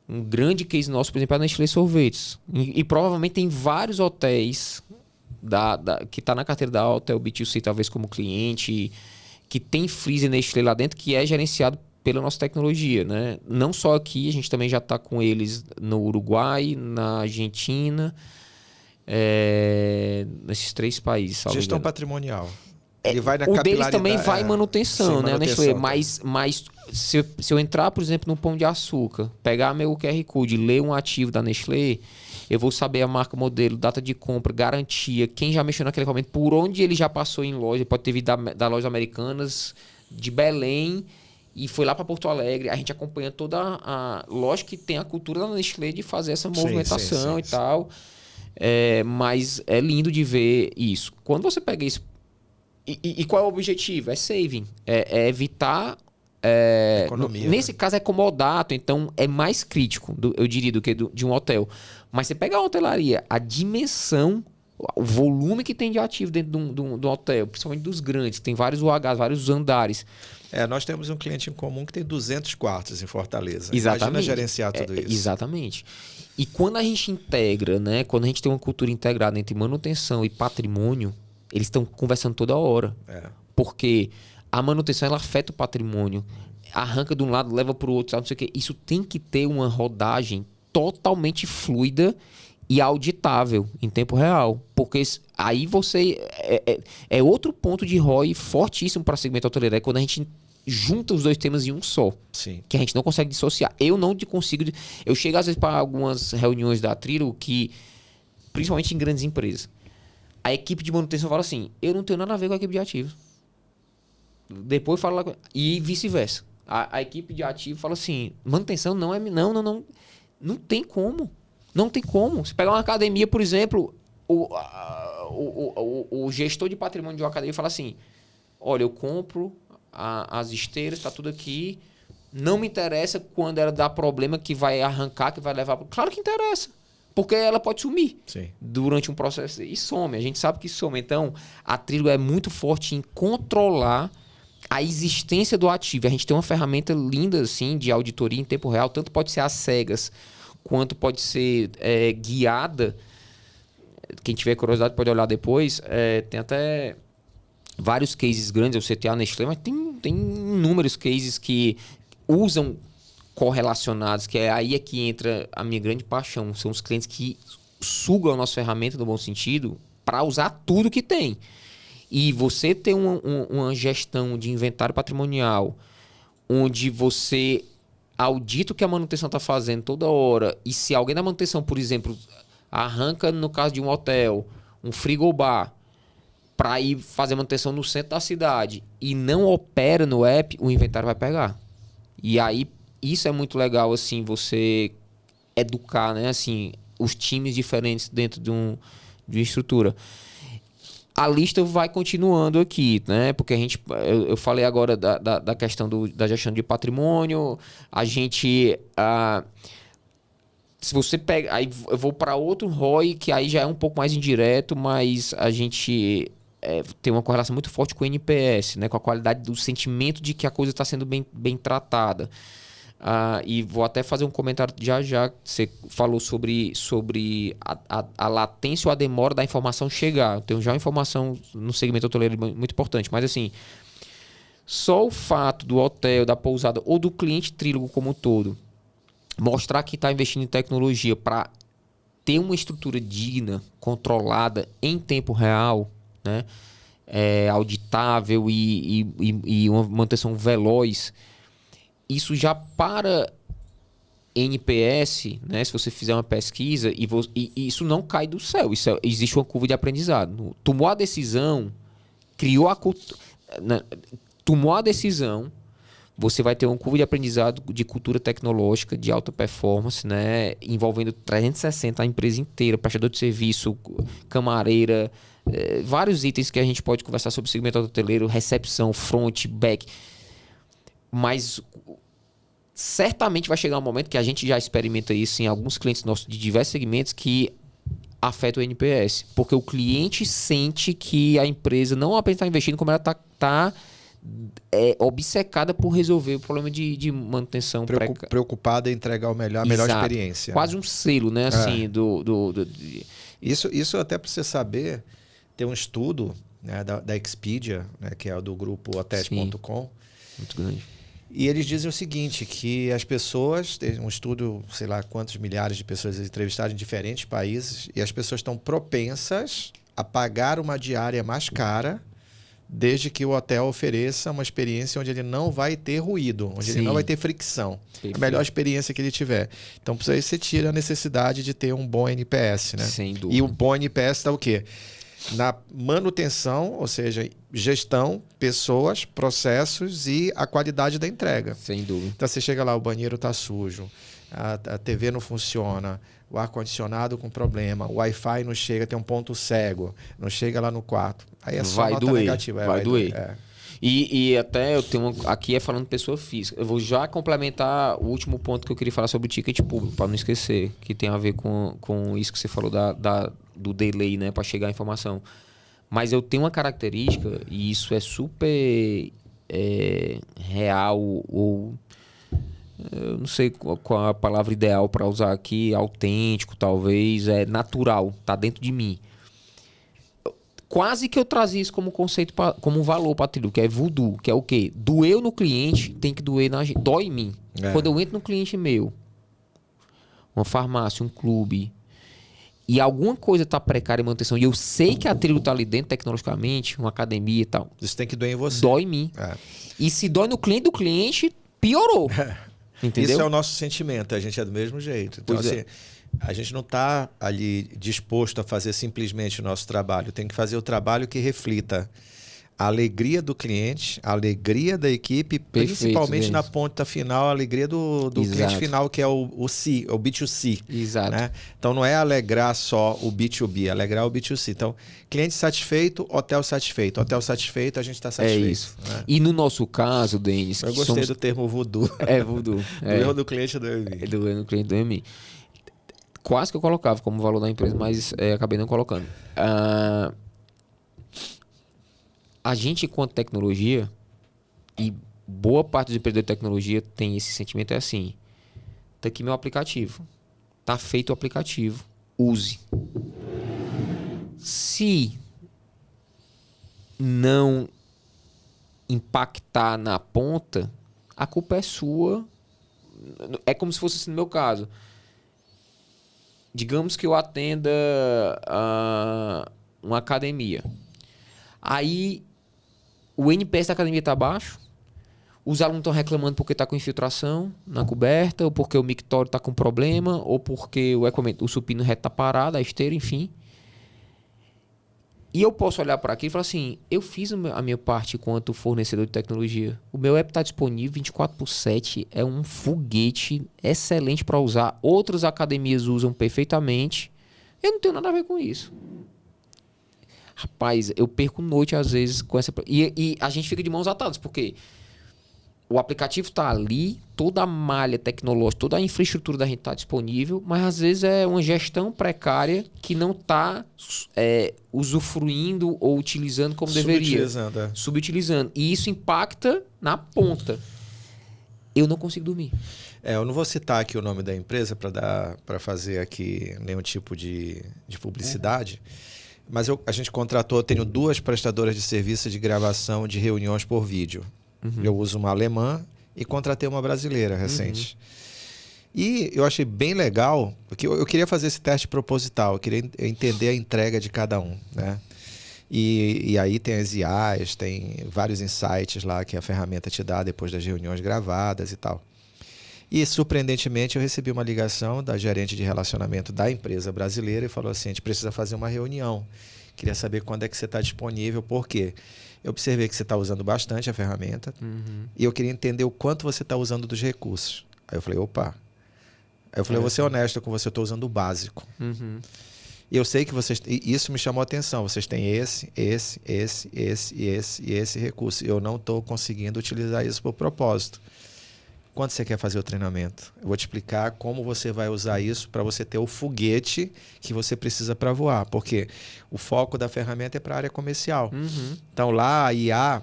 Um grande case nosso, por exemplo, é a Nestlé Sorvetes. E provavelmente tem vários hotéis que está na carteira da Hotel B2C, talvez como cliente, que tem freezer Nestlé lá dentro, que é gerenciado pela nossa tecnologia, né? Não só aqui, a gente também já está com eles no Uruguai, na Argentina, nesses 3 países. Gestão patrimonial. Ele vai na o deles também vai em manutenção, né, manutenção, Nestlé? Mas se eu entrar, por exemplo, no Pão de Açúcar, pegar meu QR Code, ler um ativo da Nestlé, eu vou saber a marca, modelo, data de compra, garantia, quem já mexeu naquele equipamento, por onde ele já passou em loja, pode ter vindo da lojas americanas, de Belém, e foi lá para Porto Alegre. A gente acompanha toda a... Lógico que tem a cultura da Nestlé de fazer essa movimentação e tal, mas é lindo de ver isso. Quando você pega isso... E qual é o objetivo? É saving. É evitar... economia, nesse caso é comodato, então é mais crítico, eu diria, do que de um hotel. Mas você pega a hotelaria, a dimensão, o volume que tem de ativo dentro de um hotel, principalmente dos grandes, tem vários UHs, vários andares. Nós temos um cliente em comum que tem 200 quartos em Fortaleza. Exatamente. Imagina gerenciar tudo isso. Exatamente. E quando a gente integra, né, quando a gente tem uma cultura integrada entre manutenção e patrimônio, eles estão conversando toda hora. Porque a manutenção ela afeta o patrimônio. Arranca de um lado, leva para o outro, não sei o quê. Isso tem que ter uma rodagem totalmente fluida e auditável em tempo real. Porque aí você... É outro ponto de ROI fortíssimo para segmento hoteleiro. É quando a gente junta os dois temas em um só. Sim. Que a gente não consegue dissociar. Eu não consigo... Eu chego às vezes para algumas reuniões da Trilo que... Principalmente em grandes empresas. A equipe de manutenção fala assim, eu não tenho nada a ver com a equipe de ativos. Depois fala... E vice-versa. A equipe de ativo fala assim, manutenção não é... Não tem como. Não tem como. Você pegar uma academia, por exemplo, o gestor de patrimônio de uma academia fala assim, olha, eu compro as esteiras, está tudo aqui, não me interessa quando ela dá problema que vai arrancar, que vai levar... Claro que interessa. Porque ela pode sumir. Sim. Durante um processo. E some. A gente sabe que some. Então, a Trilo é muito forte em controlar a existência do ativo. A gente tem uma ferramenta linda assim, de auditoria em tempo real. Tanto pode ser às cegas, quanto pode ser guiada. Quem tiver curiosidade pode olhar depois. Tem até vários cases grandes. O CTA, Nestlé, mas tem inúmeros cases que usam correlacionados, que aí é que entra a minha grande paixão. São os clientes que sugam a nossa ferramenta no bom sentido para usar tudo que tem. E você ter uma gestão de inventário patrimonial onde você audita o que a manutenção está fazendo toda hora, e se alguém da manutenção, por exemplo, arranca, no caso de um hotel, um frigobar para ir fazer manutenção no centro da cidade e não opera no app, o inventário vai pegar. E aí isso é muito legal, assim, você educar, né, assim, os times diferentes dentro de uma estrutura. A lista vai continuando aqui, né? Porque eu falei agora da questão da gestão de patrimônio. A gente... se você pega... Aí eu vou para outro ROI, que aí já é um pouco mais indireto, mas a gente tem uma correlação muito forte com o NPS, né? Com a qualidade do sentimento de que a coisa está sendo bem tratada. E vou até fazer um comentário já. Você falou sobre a latência ou a demora da informação chegar. Eu tenho já uma informação no segmento hoteleiro muito importante, mas assim, só o fato do hotel, da pousada ou do cliente Trílogo como um todo mostrar que está investindo em tecnologia para ter uma estrutura digna, controlada em tempo real, né? Auditável e uma manutenção veloz. Isso já para NPS, né? Se você fizer uma pesquisa, e isso não cai do céu. Existe uma curva de aprendizado. Tomou a decisão, criou a cultura, tomou a decisão, você vai ter uma curva de aprendizado de cultura tecnológica, de alta performance, né? Envolvendo 360 a empresa inteira, prestador de serviço, camareira, vários itens que a gente pode conversar sobre o segmento hoteleiro, recepção, front, back. Mas certamente vai chegar um momento que a gente já experimenta isso em alguns clientes nossos de diversos segmentos, que afeta o NPS. Porque o cliente sente que a empresa não apenas está investindo, como ela está obcecada por resolver o problema de manutenção. Preocupada em entregar a melhor experiência. Quase um selo, né? Assim, Isso até para você saber, tem um estudo, né, da Expedia, né, que é do grupo Hotéis.com. Muito grande. E eles dizem o seguinte, que as pessoas, tem um estudo, sei lá quantos milhares de pessoas entrevistadas em diferentes países, e as pessoas estão propensas a pagar uma diária mais cara, desde que o hotel ofereça uma experiência onde ele não vai ter ruído, onde ele não vai ter fricção. Perfeito. A melhor experiência que ele tiver. Então, por aí você tira a necessidade de ter um bom NPS, né? Sem dúvida. E o bom NPS está o quê? Na manutenção, ou seja, gestão, pessoas, processos e a qualidade da entrega. Sem dúvida. Então, você chega lá, o banheiro está sujo, a TV não funciona, o ar-condicionado com problema, o Wi-Fi não chega, tem um ponto cego, não chega lá no quarto. Aí é só nota negativa. Vai doer. E até eu tenho aqui falando de pessoa física. Eu vou já complementar o último ponto que eu queria falar sobre o ticket público, para não esquecer, que tem a ver com isso que você falou do delay, né, para chegar a informação. Mas eu tenho uma característica, e isso é super real, ou eu não sei qual a palavra ideal para usar aqui, autêntico talvez, natural, tá dentro de mim. Quase que eu trazia isso como conceito, como um valor para trilho, que é voodoo, que é o quê? Doeu no cliente, tem que doer na gente. Dói em mim. Quando eu entro no cliente meu, uma farmácia, um clube, e alguma coisa tá precária em manutenção, e eu sei que a trilho tá ali dentro tecnologicamente, uma academia e tal. Isso tem que doer em você. Dói em mim. E se dói no cliente do cliente, piorou. Entendeu? Isso é o nosso sentimento, a gente é do mesmo jeito. Então, assim, a gente não está ali disposto a fazer simplesmente o nosso trabalho. Tem que fazer o trabalho que reflita a alegria do cliente, a alegria da equipe, principalmente na ponta final, a alegria do cliente final, que é o B2C. Exato. Né? Então, não é alegrar só o B2B, é alegrar o B2C. Então, cliente satisfeito, hotel satisfeito. Hotel satisfeito, a gente está satisfeito. É isso. Né? E no nosso caso, Denis... Eu gostei do termo voodoo. Voodoo. Do erro do cliente do EMI. Do erro do cliente do EMI. Quase que eu colocava como valor da empresa, mas acabei não colocando. A gente, enquanto tecnologia, e boa parte dos empreendedores de tecnologia tem esse sentimento, é assim: tá aqui meu aplicativo, tá feito o aplicativo, use. Se não impactar na ponta, a culpa é sua. É como se fosse assim no meu caso. Digamos que eu atenda uma academia. Aí o NPS da academia está baixo, os alunos estão reclamando porque está com infiltração na coberta, ou porque o mictório está com problema, ou porque o supino reto está parado, a esteira, enfim. E eu posso olhar para aqui e falar assim: eu fiz a minha parte enquanto fornecedor de tecnologia. O meu app está disponível 24/7, é um foguete excelente para usar. Outras academias usam perfeitamente. Eu não tenho nada a ver com isso. Rapaz, eu perco noite às vezes com essa... E a gente fica de mãos atadas, porque o aplicativo está ali, toda a malha tecnológica, toda a infraestrutura da gente está disponível, mas às vezes é uma gestão precária que não está usufruindo ou utilizando como deveria. Subutilizando. E isso impacta na ponta. Eu não consigo dormir. Eu não vou citar aqui o nome da empresa para fazer aqui nenhum tipo de publicidade, mas a gente contratou, eu tenho 2 prestadoras de serviço de gravação de reuniões por vídeo. Eu uso uma alemã e contratei uma brasileira recente. E eu achei bem legal, porque eu queria fazer esse teste proposital, eu queria entender a entrega de cada um, né? E aí tem as IAs, tem vários insights lá que a ferramenta te dá depois das reuniões gravadas e tal. E, surpreendentemente, eu recebi uma ligação da gerente de relacionamento da empresa brasileira e falou assim: a gente precisa fazer uma reunião. Queria saber quando é que você está disponível, por quê? Eu observei que você está usando bastante a ferramenta e eu queria entender o quanto você está usando dos recursos. Aí eu falei: opa. Aí eu falei: eu vou ser honesto com você, eu estou usando o básico. E eu sei que vocês... E isso me chamou a atenção. Vocês têm esse recurso. Eu não estou conseguindo utilizar isso por propósito. Quando você quer fazer o treinamento? Eu vou te explicar como você vai usar isso para você ter o foguete que você precisa para voar. Porque o foco da ferramenta é para a área comercial. Então lá, a IA,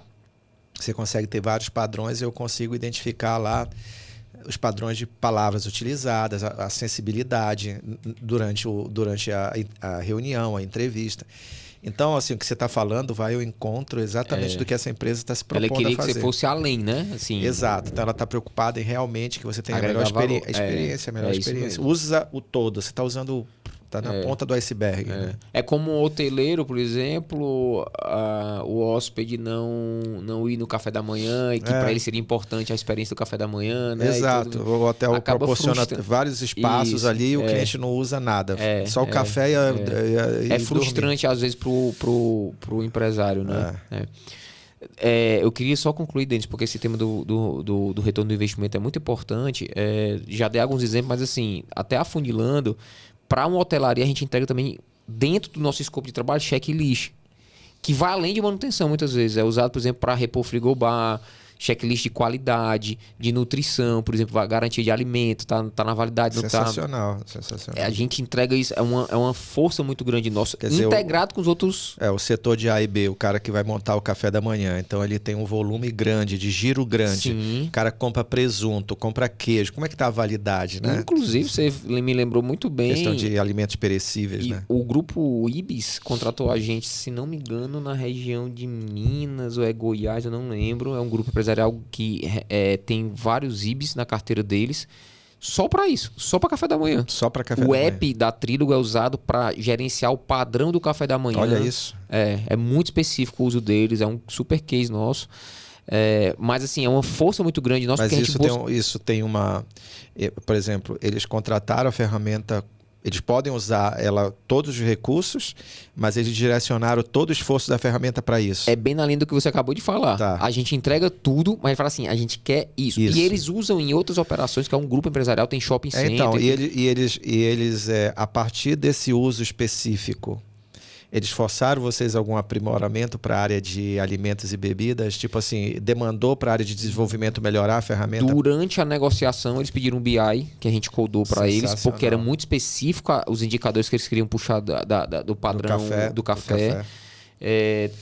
você consegue ter vários padrões e eu consigo identificar lá os padrões de palavras utilizadas, a sensibilidade durante a reunião, a entrevista. Então, assim, o que você está falando vai ao encontro exatamente do que essa empresa está se propondo a fazer. Ela queria que você fosse além, né? Assim, exato. Então, ela está preocupada em realmente que você tenha a melhor experiência, a melhor experiência. Usa o todo. Você está usando... Está na ponta do iceberg. Né? É como um hoteleiro, por exemplo, o hóspede não ir no café da manhã e que para ele seria importante a experiência do café da manhã. Né? Exato. O hotel proporciona vários espaços ali e o cliente não usa nada. Só o café e é frustrante dormir. às vezes pro empresário. Né? Eu queria só concluir, Denis, porque esse tema do retorno do investimento é muito importante. Já dei alguns exemplos, mas assim, até afunilando, para uma hotelaria, a gente entrega também, dentro do nosso escopo de trabalho, checklist, que vai além de manutenção, muitas vezes. É usado, por exemplo, para repor frigobar, checklist de qualidade, de nutrição, por exemplo, garantia de alimento, tá na validade. Sensacional. A gente entrega isso, é uma força muito grande nossa, integrado com os outros... O setor de A e B, o cara que vai montar o café da manhã, então ele tem um volume grande, de giro grande. Sim. O cara compra presunto, compra queijo. Como é que tá a validade, né? Inclusive, você me lembrou muito bem... Questão de alimentos perecíveis, né? O grupo Ibis contratou a gente, se não me engano, na região de Minas ou Goiás, eu não lembro. É um grupo empresarial que tem vários IBs na carteira deles, só para isso, só para café da manhã. Só para café da manhã. O app da Trílogo é usado para gerenciar o padrão do café da manhã. Olha isso. É muito específico o uso deles, é um super case nosso. Mas assim, é uma força muito grande nossa. Mas isso tem uma... Por exemplo, eles contrataram a ferramenta... Eles podem usar todos os recursos, mas eles direcionaram todo o esforço da ferramenta para isso. É bem na linha do que você acabou de falar. Tá. A gente entrega tudo, mas fala assim, a gente quer isso. E eles usam em outras operações, que é um grupo empresarial, tem shopping center. Então, e eles a partir desse uso específico, eles forçaram vocês algum aprimoramento para a área de alimentos e bebidas? Tipo assim, demandou para a área de desenvolvimento melhorar a ferramenta? Durante a negociação, eles pediram um BI, que a gente codou para eles, porque era muito específico os indicadores que eles queriam puxar do padrão do café.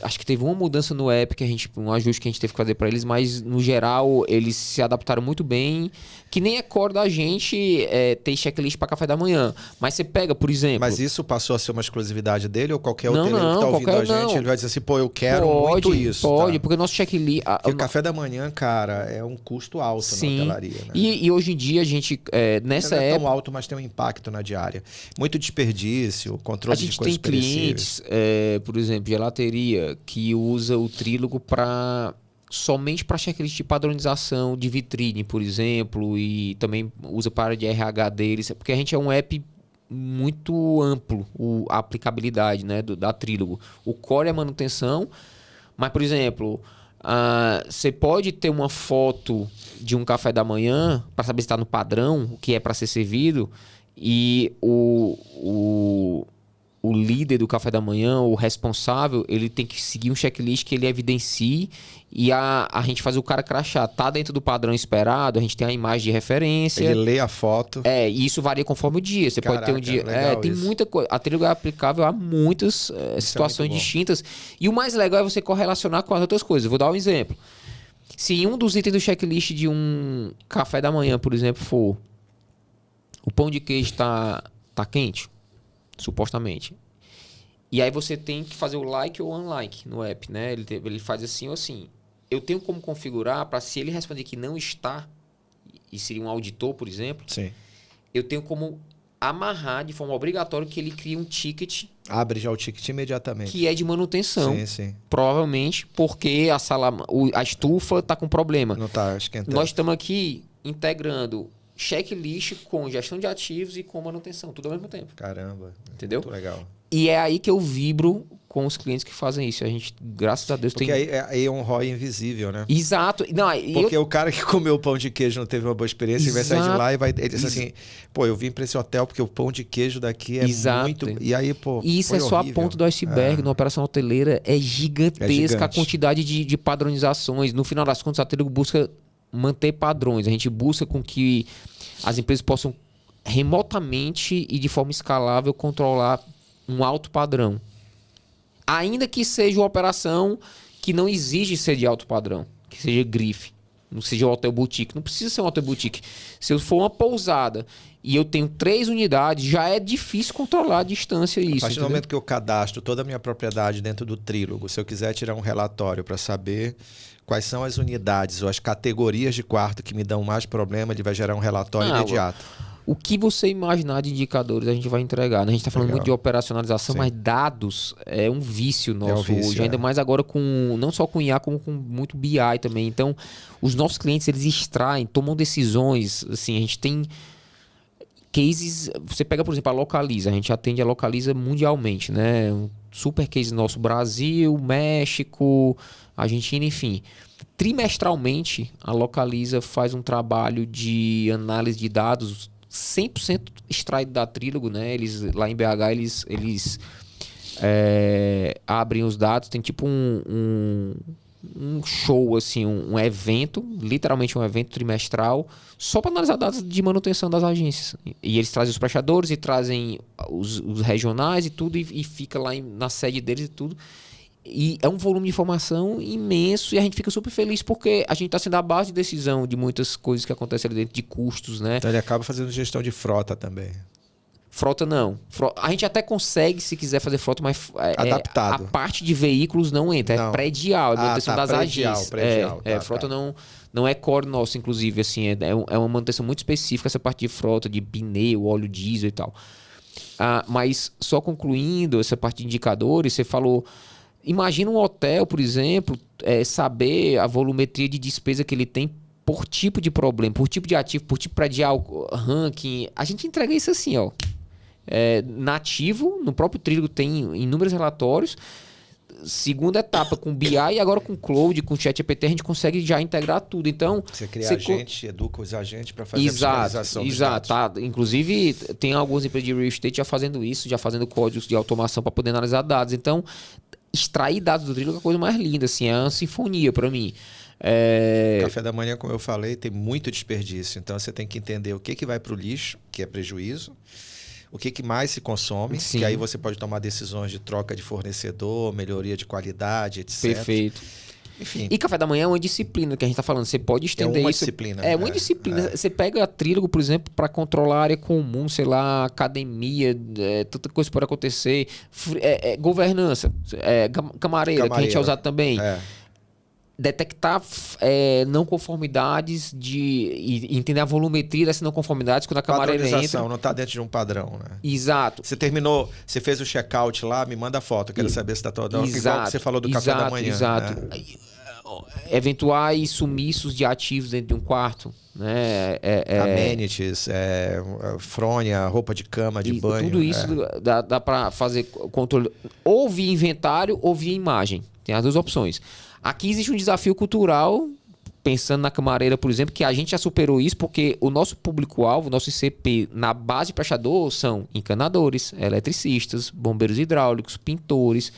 Acho que teve uma mudança no app, um ajuste que a gente teve que fazer para eles, mas no geral eles se adaptaram muito bem. Que nem é core da gente ter checklist para café da manhã. Mas você pega, por exemplo... Mas isso passou a ser uma exclusividade dele ou qualquer hoteleiro que está ouvindo a gente, ele vai dizer assim, pô, eu quero muito isso. Pode, porque o nosso checklist... Porque o café da manhã, cara, é um custo alto na hotelaria. Né? E hoje em dia a gente, nessa época... Não é tão alto, mas tem um impacto na diária. Muito desperdício, controle de coisas perecíveis. A gente tem clientes, por exemplo, gelateria, que usa o Trílogo somente para checklist de padronização de vitrine, por exemplo, e também usa para a área de RH deles, porque a gente é um app muito amplo, a aplicabilidade, né, da Trílogo. O core é a manutenção, mas, por exemplo, você pode ter uma foto de um café da manhã para saber se está no padrão, o que é para ser servido, e o líder do café da manhã, o responsável, ele tem que seguir um checklist que ele evidencie e a gente faz o cara crachar. Tá dentro do padrão esperado, a gente tem a imagem de referência. Ele lê a foto. E isso varia conforme o dia. Você pode ter um dia... tem muita coisa. A Trílogo é aplicável a muitas situações distintas. E o mais legal é você correlacionar com as outras coisas. Vou dar um exemplo. Se um dos itens do checklist de um café da manhã, por exemplo, for o pão de queijo tá quente, supostamente. E aí você tem que fazer o like ou unlike no app, né? Ele faz assim ou assim. Eu tenho como configurar para, se ele responder que não está, e seria um auditor, por exemplo, sim, eu tenho como amarrar de forma obrigatória que ele crie um ticket. Abre já o ticket imediatamente. Que é de manutenção. Sim, sim. Provavelmente porque a estufa está com problema. Não está esquentando. Nós estamos aqui integrando checklist com gestão de ativos e com manutenção, tudo ao mesmo tempo. Caramba. Entendeu? Muito legal. E é aí que eu vibro com os clientes que fazem isso. A gente, graças a Deus, porque tem... aí é um ROI invisível, né? Exato. Não, porque o cara que comeu o pão de queijo não teve uma boa experiência, ele vai sair de lá e vai... Ele diz assim, pô, eu vim para esse hotel porque o pão de queijo daqui é muito... E aí, pô, e isso é só a ponta do iceberg. Na operação hoteleira é gigantesca a quantidade de padronizações. No final das contas, a Trílogo busca manter padrões, a gente busca com que as empresas possam remotamente e de forma escalável controlar um alto padrão. Ainda que seja uma operação que não exige ser de alto padrão, que seja grife, não seja um hotel boutique. Não precisa ser um hotel boutique. Se eu for uma pousada e eu tenho 3 unidades, já é difícil controlar a distância isso. A partir do momento que eu cadastro toda a minha propriedade dentro do Trílogo, se eu quiser tirar um relatório para saber quais são as unidades ou as categorias de quarto que me dão mais problema, ele vai gerar um relatório imediato. O que você imaginar de indicadores a gente vai entregar, né? A gente está falando Legal. muito de operacionalização, Sim. mas dados é um vício nosso hoje. Ainda mais agora com não só com IA, como com muito BI também. Então, os nossos clientes, eles extraem, tomam decisões. Assim, a gente tem cases... Você pega, por exemplo, a Localiza. A gente atende a Localiza mundialmente, né? Um super case nosso. Brasil, México, Argentina, enfim. Trimestralmente, a Localiza faz um trabalho de análise de dados 100% extraído da Trílogo, né? Eles, lá em BH, eles abrem os dados, tem tipo um show, assim, um evento, literalmente um evento trimestral, só para analisar dados de manutenção das agências. E eles trazem os prestadores e trazem os regionais e tudo, e fica lá na sede deles e tudo. E é um volume de informação imenso e a gente fica super feliz porque a gente está sendo a base de decisão de muitas coisas que acontecem ali dentro, de custos, né? Então ele acaba fazendo gestão de frota também. Frota não. A gente até consegue, se quiser fazer frota, mas adaptado. A parte de veículos não entra, não. É predial, é manutenção das agências. Predial, frota não é core nosso, inclusive, assim, é uma manutenção muito específica, essa parte de frota, de pneu, óleo diesel e tal. Mas só concluindo essa parte de indicadores, você falou... Imagina um hotel, por exemplo, saber a volumetria de despesa que ele tem por tipo de problema, por tipo de ativo, por tipo predial, ranking. A gente entrega isso assim, ó. Nativo, no próprio Trílogo tem inúmeros relatórios. Segunda etapa com BI e agora com Cloud, com ChatGPT, a gente consegue já integrar tudo. Então, você cria agente, educa os agentes para fazer a visualização dos dados. Tá. Inclusive, tem algumas empresas de real estate já fazendo isso, já fazendo códigos de automação para poder analisar dados. Então, extrair dados do Trílogo é a coisa mais linda, assim, é uma sinfonia para mim. Café da manhã, como eu falei, tem muito desperdício. Então, você tem que entender o que vai para o lixo, que é prejuízo, o que mais se consome, Sim. que aí você pode tomar decisões de troca de fornecedor, melhoria de qualidade, etc. Perfeito. Enfim. E café da manhã é uma disciplina que a gente está falando. Você pode estender uma isso. Disciplina. É uma disciplina. Você pega a Trílogo, por exemplo, para controlar a área comum, sei lá, academia, tanta coisa pode acontecer. Governança, camareira, que a gente é usado também. Detectar não conformidades e entender a volumetria dessas não conformidades quando a camareira entra. Não está dentro de um padrão, né? Exato. Você terminou, você fez o check-out lá, me manda foto, quero saber se está todo... Igual que você falou do café da manhã. Exato. Né? Eventuais sumiços de ativos dentro de um quarto, né? Amenities, fronha, roupa de cama, de banho. Tudo isso dá para fazer controle ou via inventário ou via imagem. Tem as duas opções. Aqui existe um desafio cultural, pensando na camareira, por exemplo, que a gente já superou isso, porque o nosso público-alvo, o nosso ICP, na base de prestador, são encanadores, eletricistas, bombeiros hidráulicos, pintores.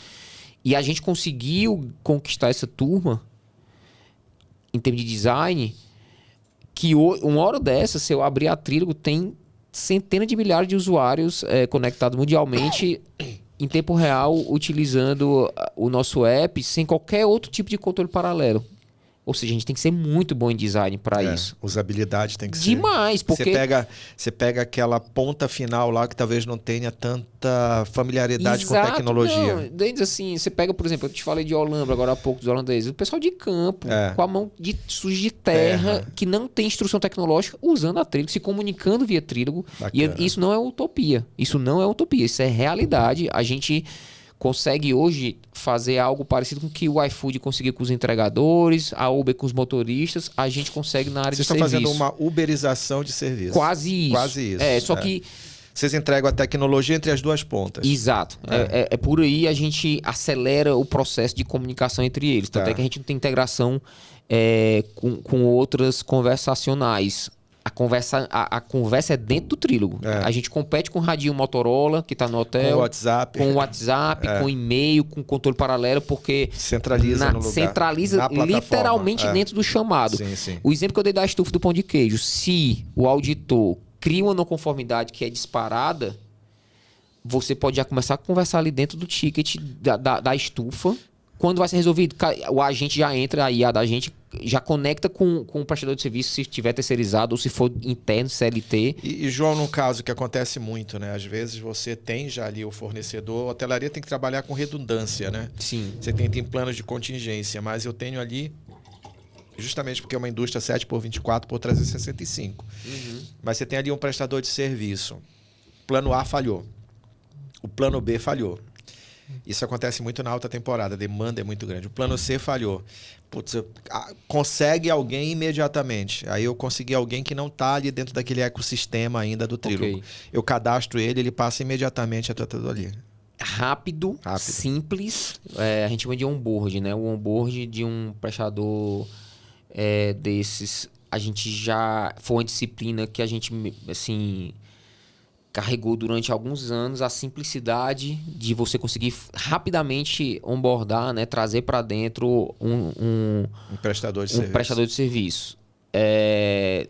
E a gente conseguiu conquistar essa turma, em termos de design, que uma hora dessa, se eu abrir a Trílogo, tem centenas de milhares de usuários conectados mundialmente em tempo real, utilizando o nosso app sem qualquer outro tipo de controle paralelo. Ou seja, a gente tem que ser muito bom em design para isso. Usabilidade tem que ser... Demais, porque... Você pega aquela ponta final lá que talvez não tenha tanta familiaridade com tecnologia. Não, desde assim, você pega, por exemplo, eu te falei de Olambra agora há pouco, dos holandeses. O pessoal de campo, com a mão suja de terra, que não tem instrução tecnológica, usando a Trílogo, se comunicando via Trílogo. E isso não é utopia. Isso não é utopia, isso é realidade. A gente consegue hoje fazer algo parecido com o que o iFood conseguiu com os entregadores, a Uber com os motoristas, a gente consegue na área de serviço. Vocês estão fazendo uma uberização de serviço. Quase isso. Quase isso. Só que... Vocês entregam a tecnologia entre as duas pontas. Exato. Por aí a gente acelera o processo de comunicação entre eles. Tanto é que a gente não tem integração com outras conversacionais. A conversa é dentro do Trílogo. A gente compete com o radinho Motorola, que está no hotel. Com o WhatsApp, com e-mail, com controle paralelo, porque... Centraliza no lugar. Centraliza literalmente dentro do chamado. Sim. O exemplo que eu dei da estufa do pão de queijo. Se o auditor cria uma não conformidade que é disparada, você pode já começar a conversar ali dentro do ticket da estufa. Quando vai ser resolvido, o agente já entra, a IA da gente já conecta com o prestador de serviço, se estiver terceirizado ou se for interno, CLT. E João, no caso que acontece muito, né? Às vezes você tem já ali o fornecedor, a hotelaria tem que trabalhar com redundância, né? Sim. Você tem planos de contingência, mas eu tenho ali, justamente porque é uma indústria 7x24 por 365. Mas você tem ali um prestador de serviço. Plano A falhou. O plano B falhou. Isso acontece muito na alta temporada, a demanda é muito grande. O plano C falhou. Putz, consegue alguém imediatamente. Aí eu consegui alguém que não está ali dentro daquele ecossistema ainda do Trílogo. Okay. Eu cadastro ele passa imediatamente a tudo ali. Rápido. Simples. A gente chama de onboard, né? O onboard de um prestador desses. A gente já... Foi uma disciplina que a gente, assim... carregou durante alguns anos a simplicidade de você conseguir rapidamente onboardar, né? Trazer para dentro um prestador de serviço. É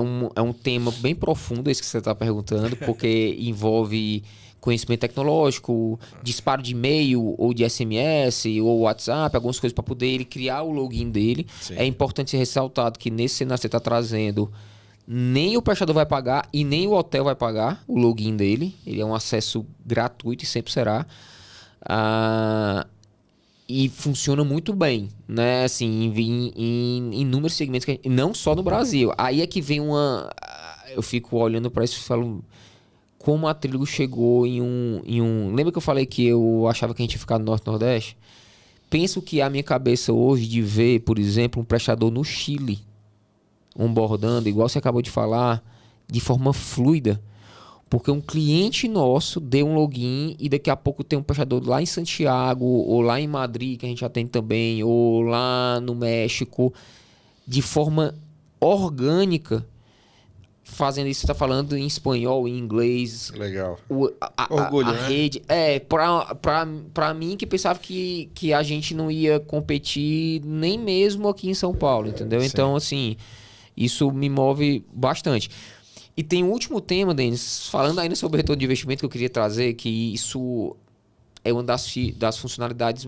um tema bem profundo esse que você está perguntando, porque envolve conhecimento tecnológico, disparo de e-mail ou de SMS ou WhatsApp, algumas coisas para poder ele criar o login dele. Sim. É importante ser ressaltado que nesse cenário que você está trazendo... Nem o prestador vai pagar e nem o hotel vai pagar o login dele. Ele é um acesso gratuito e sempre será. E funciona muito bem, né? Assim, em inúmeros segmentos, não só no Brasil. Aí é que vem uma... Eu fico olhando para isso e falo... Como a Trílogo chegou em um... Lembra que eu falei que eu achava que a gente ia ficar no Norte e Nordeste? Penso que a minha cabeça hoje de ver, por exemplo, um prestador no Chile... onboardando, igual você acabou de falar, de forma fluida. Porque um cliente nosso deu um login e daqui a pouco tem um prestador lá em Santiago, ou lá em Madrid, que a gente atende também, ou lá no México, de forma orgânica, fazendo isso. Você está falando em espanhol, em inglês. Legal. Orgulho, né? Rede. Para mim, que pensava que a gente não ia competir nem mesmo aqui em São Paulo, entendeu? Sim. Então, assim... Isso me move bastante. E tem um último tema, Denis, falando ainda sobre retorno de investimento, que eu queria trazer, que isso é uma das funcionalidades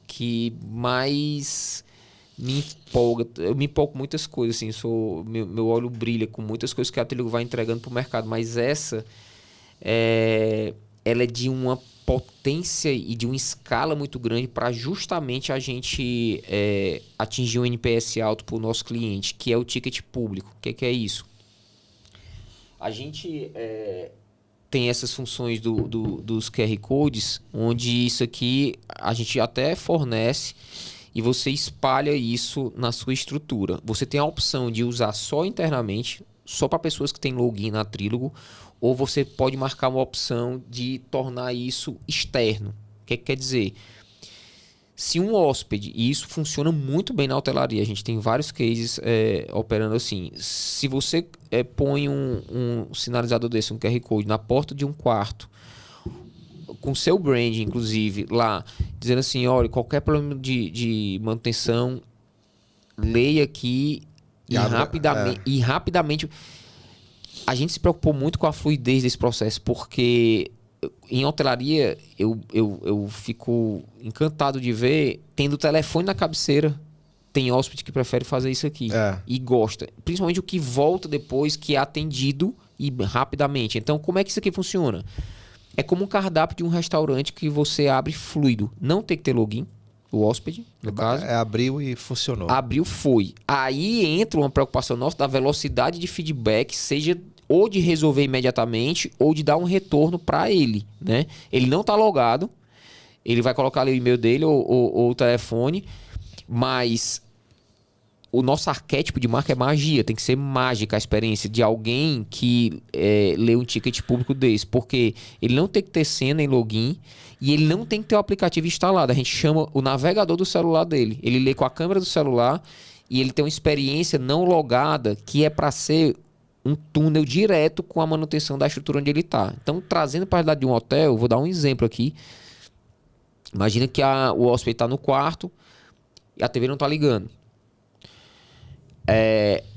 que mais me empolga. Eu me empolgo com muitas coisas, assim, meu olho brilha com muitas coisas que a Trílogo vai entregando para o mercado, mas ela é de uma potência e de uma escala muito grande para justamente a gente atingir um NPS alto para o nosso cliente, que é o ticket público. O que é isso? A gente tem essas funções dos QR Codes, onde isso aqui a gente até fornece e você espalha isso na sua estrutura. Você tem a opção de usar só internamente, só para pessoas que têm login na Trílogo, ou você pode marcar uma opção de tornar isso externo. O que quer dizer? Se um hóspede, e isso funciona muito bem na hotelaria, a gente tem vários cases operando assim. Se você põe um sinalizador desse, um QR Code, na porta de um quarto, com seu brand, inclusive, lá, dizendo assim, olha, qualquer problema de manutenção, leia aqui e rapidamente... A gente se preocupou muito com a fluidez desse processo, porque em hotelaria eu fico encantado de ver, tendo o telefone na cabeceira, tem hóspede que prefere fazer isso aqui e gosta. Principalmente o que volta depois, que é atendido e rapidamente. Então, como é que isso aqui funciona? É como um cardápio de um restaurante que você abre fluido. Não tem que ter login, o hóspede, no caso. Abriu e funcionou. Abriu, foi. Aí entra uma preocupação nossa da velocidade de feedback, seja... ou de resolver imediatamente, ou de dar um retorno para ele, né? Ele não está logado, ele vai colocar ali o e-mail dele ou o telefone, mas o nosso arquétipo de marca é magia, tem que ser mágica a experiência de alguém que lê um ticket público desse, porque ele não tem que ter senha nem login e ele não tem que ter o aplicativo instalado. A gente chama o navegador do celular dele, ele lê com a câmera do celular e ele tem uma experiência não logada que é para ser um túnel direto com a manutenção da estrutura onde ele está. Então, trazendo para a realidade de um hotel, vou dar um exemplo aqui. Imagina que o hóspede está no quarto e a TV não está ligando.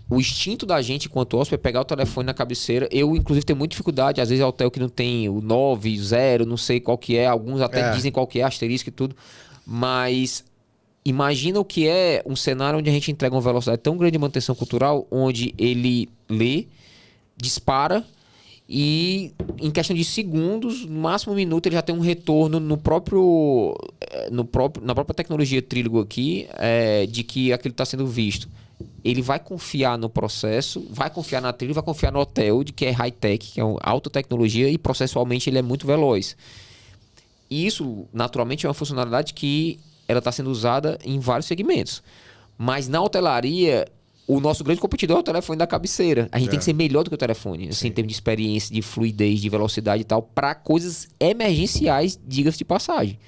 O instinto da gente, enquanto hóspede, é pegar o telefone na cabeceira. Eu, inclusive, tenho muita dificuldade. Às vezes é hotel que não tem o 9, 0, não sei qual que é. Alguns até dizem qual que é, asterisco e tudo. Mas imagina o que é um cenário onde a gente entrega uma velocidade tão grande de manutenção cultural, onde ele lê, dispara e em questão de segundos, no máximo um minuto, ele já tem um retorno na própria tecnologia Trílogo aqui, de que aquilo está sendo visto. Ele vai confiar no processo, vai confiar na trilha, vai confiar no hotel, de que é high-tech, que é alta tecnologia, e processualmente ele é muito veloz. Isso, naturalmente, é uma funcionalidade que ela está sendo usada em vários segmentos. Mas na hotelaria, o nosso grande competidor é o telefone da cabeceira. A gente tem que ser melhor do que o telefone, assim, em termos de experiência, de fluidez, de velocidade e tal, para coisas emergenciais, diga-se de passagem.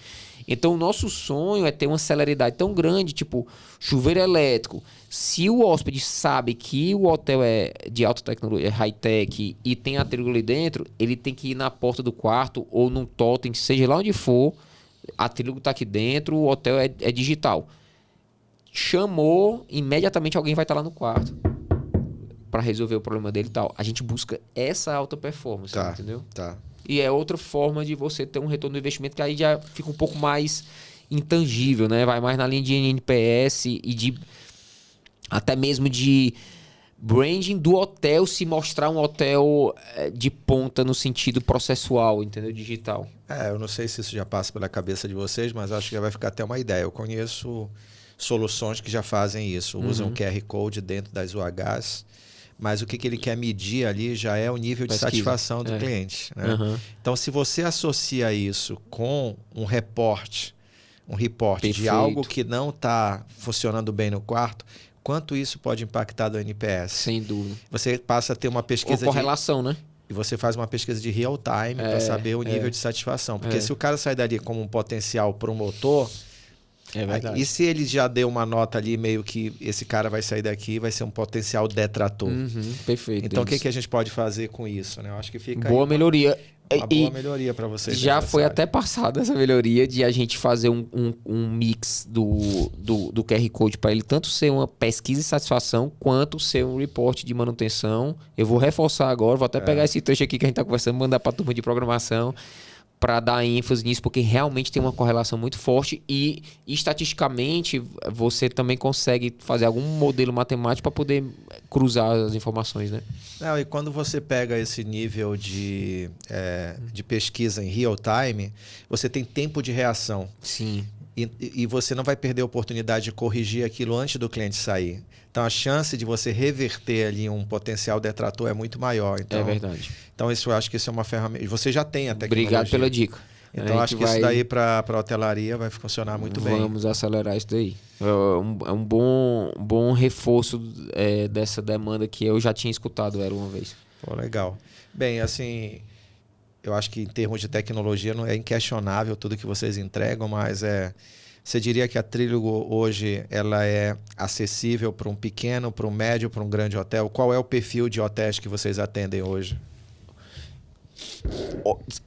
Então, o nosso sonho é ter uma celeridade tão grande, tipo, chuveiro elétrico. Se o hóspede sabe que o hotel é de alta tecnologia, é high-tech, e tem a trilha ali dentro, ele tem que ir na porta do quarto ou num totem, seja lá onde for, a trilha está aqui dentro, o hotel é digital. Chamou, imediatamente alguém vai estar lá no quarto para resolver o problema dele e tal. A gente busca essa alta performance, entendeu? Tá. E é outra forma de você ter um retorno do investimento que aí já fica um pouco mais intangível, né? Vai mais na linha de NPS e de até mesmo de branding do hotel se mostrar um hotel de ponta no sentido processual, entendeu? Digital. Eu não sei se isso já passa pela cabeça de vocês, mas acho que já vai ficar até uma ideia. Eu conheço soluções que já fazem isso, usam QR Code dentro das UHs, mas o que ele quer medir ali já é o nível de satisfação do cliente. Né? Então, se você associa isso com um report de algo que não está funcionando bem no quarto, quanto isso pode impactar do NPS? Sem dúvida. Você passa a ter uma pesquisa com correlação, né? E você faz uma pesquisa de real time para saber o nível de satisfação. Porque se o cara sair dali como um potencial promotor, é verdade. E se ele já deu uma nota ali, meio que esse cara vai sair daqui, vai ser um potencial detrator. Perfeito. Então, o que a gente pode fazer com isso? Né? Eu acho que fica boa melhoria. Uma boa melhoria para vocês. Já foi até passada essa melhoria de a gente fazer um mix do QR Code para ele tanto ser uma pesquisa de satisfação quanto ser um report de manutenção. Eu vou reforçar agora, vou até pegar esse trecho aqui que a gente está conversando, mandar para a turma de programação para dar ênfase nisso, porque realmente tem uma correlação muito forte e estatisticamente você também consegue fazer algum modelo matemático para poder cruzar as informações, né? Não, e quando você pega esse nível de pesquisa em real time, você tem tempo de reação. Sim. E você não vai perder a oportunidade de corrigir aquilo antes do cliente sair. Então, a chance de você reverter ali um potencial detrator é muito maior. Então, é verdade. Então, eu acho que isso é uma ferramenta. Você já tem a tecnologia. Obrigado pela dica. Então, acho que isso daí para a hotelaria vai funcionar muito bem. Vamos acelerar isso daí. É um bom reforço dessa demanda que eu já tinha escutado uma vez. Pô, legal. Bem, assim, eu acho que em termos de tecnologia não é inquestionável tudo que vocês entregam, mas você diria que a Trílogo hoje ela é acessível para um pequeno, para um médio, para um grande hotel? Qual é o perfil de hotéis que vocês atendem hoje?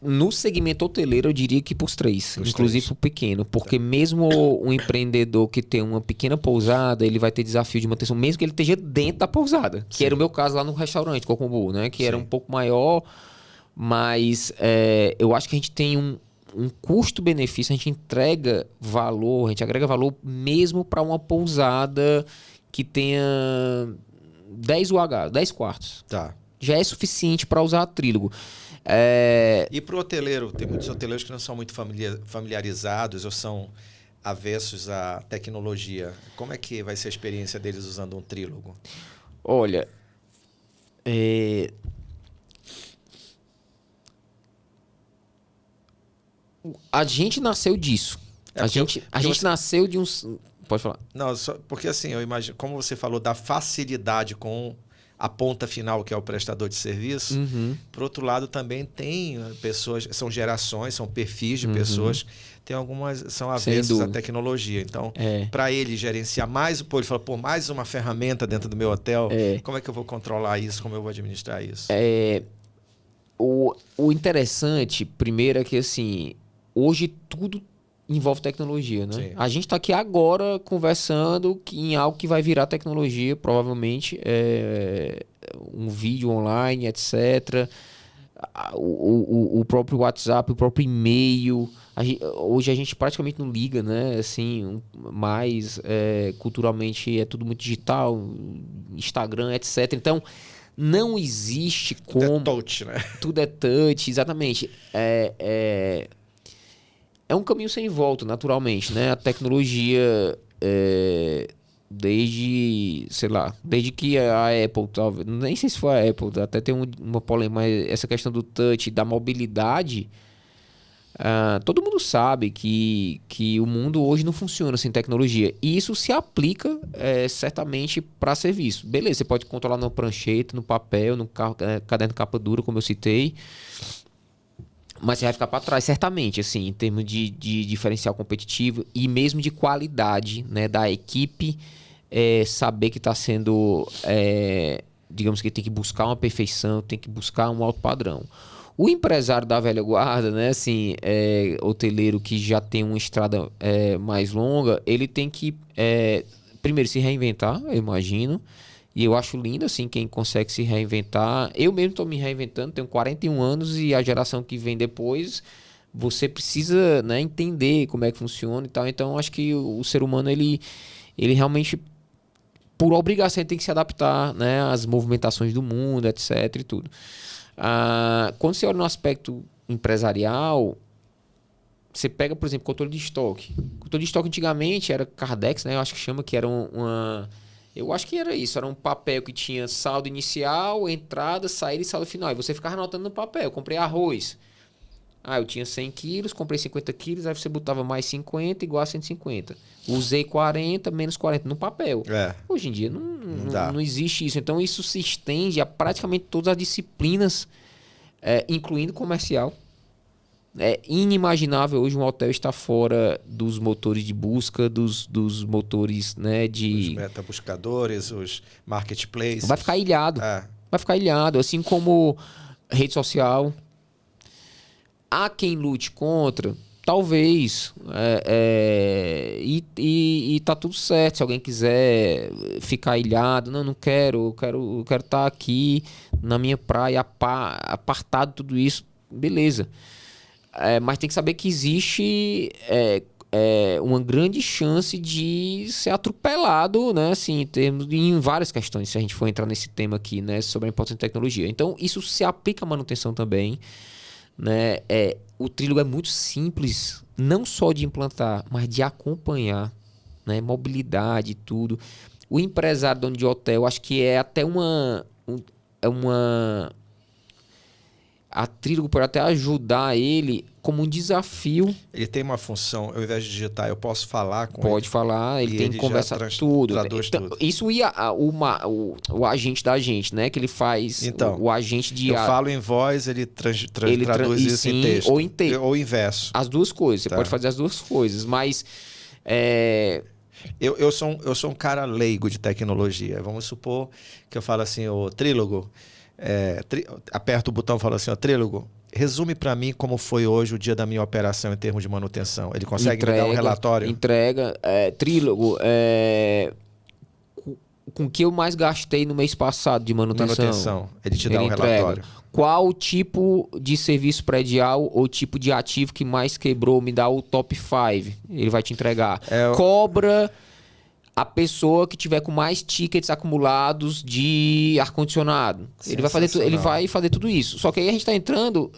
No segmento hoteleiro, eu diria que para os três, inclusive para o pequeno, porque mesmo um empreendedor que tem uma pequena pousada, ele vai ter desafio de manutenção, mesmo que ele esteja dentro da pousada, que era o meu caso lá no restaurante Cocombu, né? Que era um pouco maior, mas eu acho que a gente tem um custo-benefício, a gente entrega valor, a gente agrega valor mesmo para uma pousada que tenha 10 UH, 10 quartos. Tá. Já é suficiente para usar a Trílogo. E para o hoteleiro? Tem muitos hoteleiros que não são muito familiarizados ou são avessos à tecnologia. Como é que vai ser a experiência deles usando um Trílogo? Olha, a gente nasceu disso. A gente nasceu de uns... Pode falar. Não, porque assim, eu imagino, como você falou da facilidade com a ponta final, que é o prestador de serviço. Por outro lado, também tem pessoas, são gerações, são perfis de pessoas, tem algumas são avessas à tecnologia. Então, para ele gerenciar mais, ele fala, pô, mais uma ferramenta dentro do meu hotel, como é que eu vou controlar isso, como eu vou administrar isso? O interessante, primeiro, é que assim, hoje tudo envolve tecnologia, né? Sim. A gente está aqui agora conversando em algo que vai virar tecnologia, provavelmente, um vídeo online, etc. O próprio WhatsApp, o próprio e-mail. Hoje a gente praticamente não liga, né? Assim, mais culturalmente é tudo muito digital, Instagram, etc. Então, não existe como... Tudo é touch, né? Tudo é touch, exatamente. É um caminho sem volta, naturalmente, né? A tecnologia, desde que a Apple, talvez, nem sei se foi a Apple, até tem uma polêmica, mas essa questão do touch, da mobilidade, todo mundo sabe que o mundo hoje não funciona sem tecnologia. E isso se aplica certamente para serviço. Beleza, você pode controlar na prancheta, no papel, no caderno de capa dura, como eu citei. Mas você vai ficar para trás, certamente, assim, em termos de diferencial competitivo e mesmo de qualidade, né, da equipe, saber que está sendo, digamos que tem que buscar uma perfeição, tem que buscar um alto padrão. O empresário da velha guarda, né, assim, hoteleiro que já tem uma estrada mais longa, ele tem que, primeiro, se reinventar, eu imagino. E eu acho lindo, assim, quem consegue se reinventar. Eu mesmo estou me reinventando, tenho 41 anos e a geração que vem depois, você precisa, né, entender como é que funciona e tal. Então, acho que o ser humano, ele realmente, por obrigação, tem que se adaptar, né, às movimentações do mundo, etc. e tudo. Quando você olha no aspecto empresarial, você pega, por exemplo, controle de estoque. Controle de estoque antigamente era Cardex, né? Eu acho que chama que era Eu acho que era isso, era um papel que tinha saldo inicial, entrada, saída e saldo final. E você ficava anotando no papel. Eu comprei arroz. Eu tinha 100 quilos, comprei 50 quilos, aí você botava mais 50 igual a 150. Usei 40, menos 40 no papel. Hoje em dia não existe isso. Então isso se estende a praticamente todas as disciplinas, incluindo comercial. É inimaginável hoje um hotel estar fora dos motores de busca, dos motores, né, os metabuscadores, os marketplaces. Vai ficar ilhado. Vai ficar ilhado, assim como rede social. Há quem lute contra, talvez. E tá tudo certo. Se alguém quiser ficar ilhado, não quero, eu quero estar aqui na minha praia, apartado de tudo isso, beleza. Mas tem que saber que existe uma grande chance de ser atropelado, né, assim, em várias questões, se a gente for entrar nesse tema aqui, né, sobre a importância da tecnologia. Então, isso se aplica à manutenção também, né? O Trílogo é muito simples, não só de implantar, mas de acompanhar, né, mobilidade e tudo. O empresário dono de hotel, acho que é até a Trílogo pode até ajudar ele como um desafio. Ele tem uma função, ao invés de digitar, eu posso falar com ele? Pode falar, ele tem que conversar tudo. Então, isso ia o agente da gente, né? Que ele faz o agente de... Eu falo em voz, ele traduz isso em texto. Ou inverso. As duas coisas, você pode fazer as duas coisas, mas... Eu sou um cara leigo de tecnologia. Vamos supor que eu falo assim, o Trílogo... aperta o botão e fala assim, Trílogo, resume para mim como foi hoje o dia da minha operação em termos de manutenção. Ele consegue me dar um relatório? Entrega. Trílogo, com o que eu mais gastei no mês passado de manutenção? Ele te dá um relatório. Qual tipo de serviço predial ou tipo de ativo que mais quebrou? Me dá o top 5. Ele vai te entregar. Cobra... a pessoa que tiver com mais tickets acumulados de ar-condicionado. Ele vai fazer tudo isso. Só que aí a gente está entrando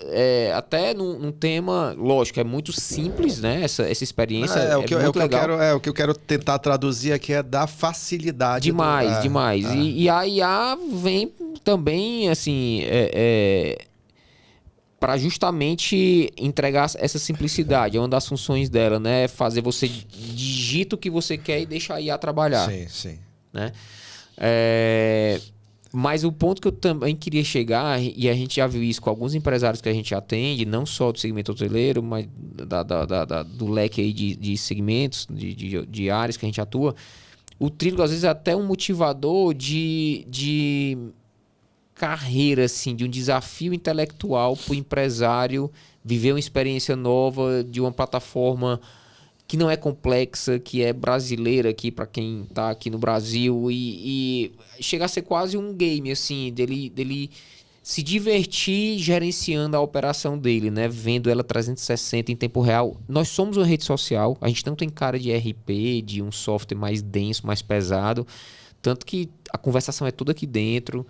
até num tema, lógico, é muito simples, né? Essa experiência muito legal. O que eu quero tentar traduzir aqui é da facilidade. Demais. E a IA vem também, assim... para justamente entregar essa simplicidade. É uma das funções dela, né? Fazer você digita o que você quer e deixa a IA trabalhar. Sim. Né? Mas o ponto que eu também queria chegar, e a gente já viu isso com alguns empresários que a gente atende, não só do segmento hoteleiro, mas do leque aí de segmentos, de áreas que a gente atua, o trílogo às vezes é até um motivador de carreira, assim, de um desafio intelectual para o empresário viver uma experiência nova de uma plataforma que não é complexa, que é brasileira aqui para quem está aqui no Brasil e chega a ser quase um game, assim, dele se divertir gerenciando a operação dele, né? Vendo ela 360 em tempo real. Nós somos uma rede social, a gente não tem cara de RP, de um software mais denso, mais pesado, tanto que a conversação é toda aqui dentro.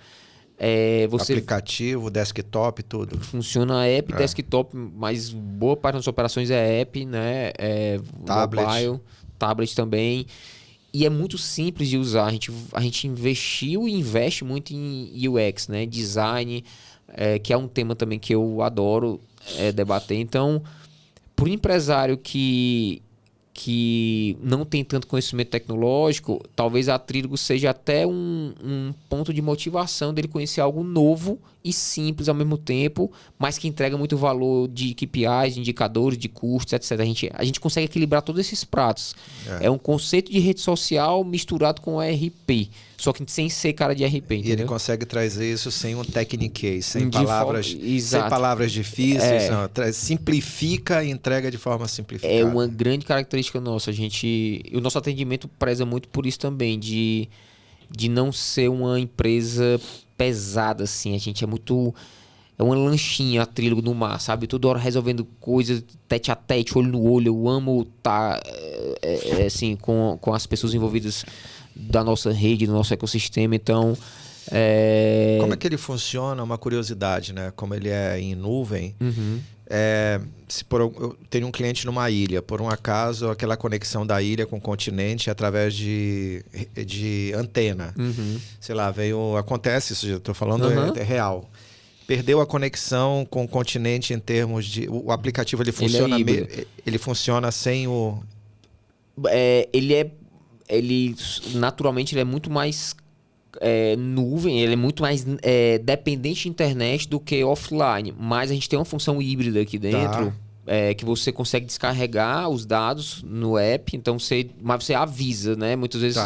Aplicativo, desktop, tudo. Funciona app, desktop, mas boa parte das operações é app, né? Tablet. Mobile, tablet também. E é muito simples de usar. A gente investiu e investe muito em UX, né? Design, que é um tema também que eu adoro debater. Então, para o empresário que não tem tanto conhecimento tecnológico, talvez a Trílogo seja até um ponto de motivação dele conhecer algo novo e simples ao mesmo tempo, mas que entrega muito valor de KPIs, de indicadores, de custos, etc. A gente consegue equilibrar todos esses pratos. É um conceito de rede social misturado com RP, só que sem ser cara de RP, entendeu? E ele consegue trazer isso sem um technique, sem palavras difíceis, simplifica e entrega de forma simplificada. É uma grande característica nossa. O nosso atendimento preza muito por isso também, de não ser uma empresa pesada, assim. A gente é muito... É uma lanchinha, a Trílogo no mar, sabe? Toda hora resolvendo coisas, tete a tete, olho no olho. Eu amo estar, assim, com as pessoas envolvidas da nossa rede, do nosso ecossistema. Então... Como é que ele funciona? Uma curiosidade, né? Como ele é em nuvem... Uhum. Eu tenho um cliente numa ilha, por um acaso aquela conexão da ilha com o continente é através de antena. Uhum. Sei lá, acontece isso, eu estou falando, é real. Perdeu a conexão com o continente em termos de... O aplicativo ele funciona sem o... Naturalmente ele é muito mais nuvem, ele é muito mais dependente de internet do que offline, mas a gente tem uma função híbrida aqui dentro, que você consegue descarregar os dados no app, então mas você avisa, né? Muitas vezes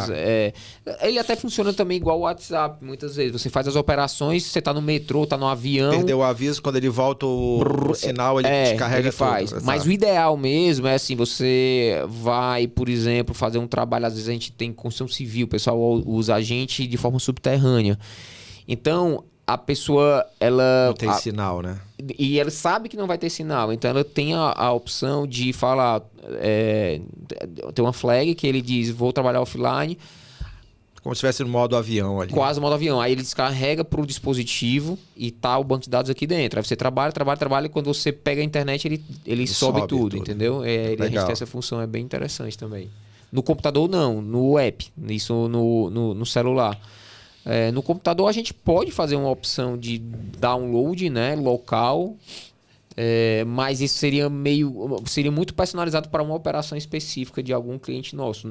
ele até funciona também igual o WhatsApp, muitas vezes você faz as operações, você tá no metrô, tá no avião, perdeu o aviso, quando ele volta o sinal, ele descarrega, ele faz tudo. Mas o ideal mesmo é assim, você vai, por exemplo, fazer um trabalho, às vezes a gente tem construção civil, o pessoal usa a gente de forma subterrânea, então a pessoa, ela... Não tem sinal, né? E ela sabe que não vai ter sinal. Então, ela tem a opção de falar... tem uma flag que ele diz, vou trabalhar offline. Como se estivesse no modo avião ali. Quase no modo avião. Aí ele descarrega para o dispositivo e tá o banco de dados aqui dentro. Aí você trabalha, e quando você pega a internet, ele sobe tudo, entendeu? A gente tem essa função, é bem interessante também. No computador, não. No app. Isso no celular. No computador a gente pode fazer uma opção de download, né, local, mas isso seria muito personalizado para uma operação específica de algum cliente nosso.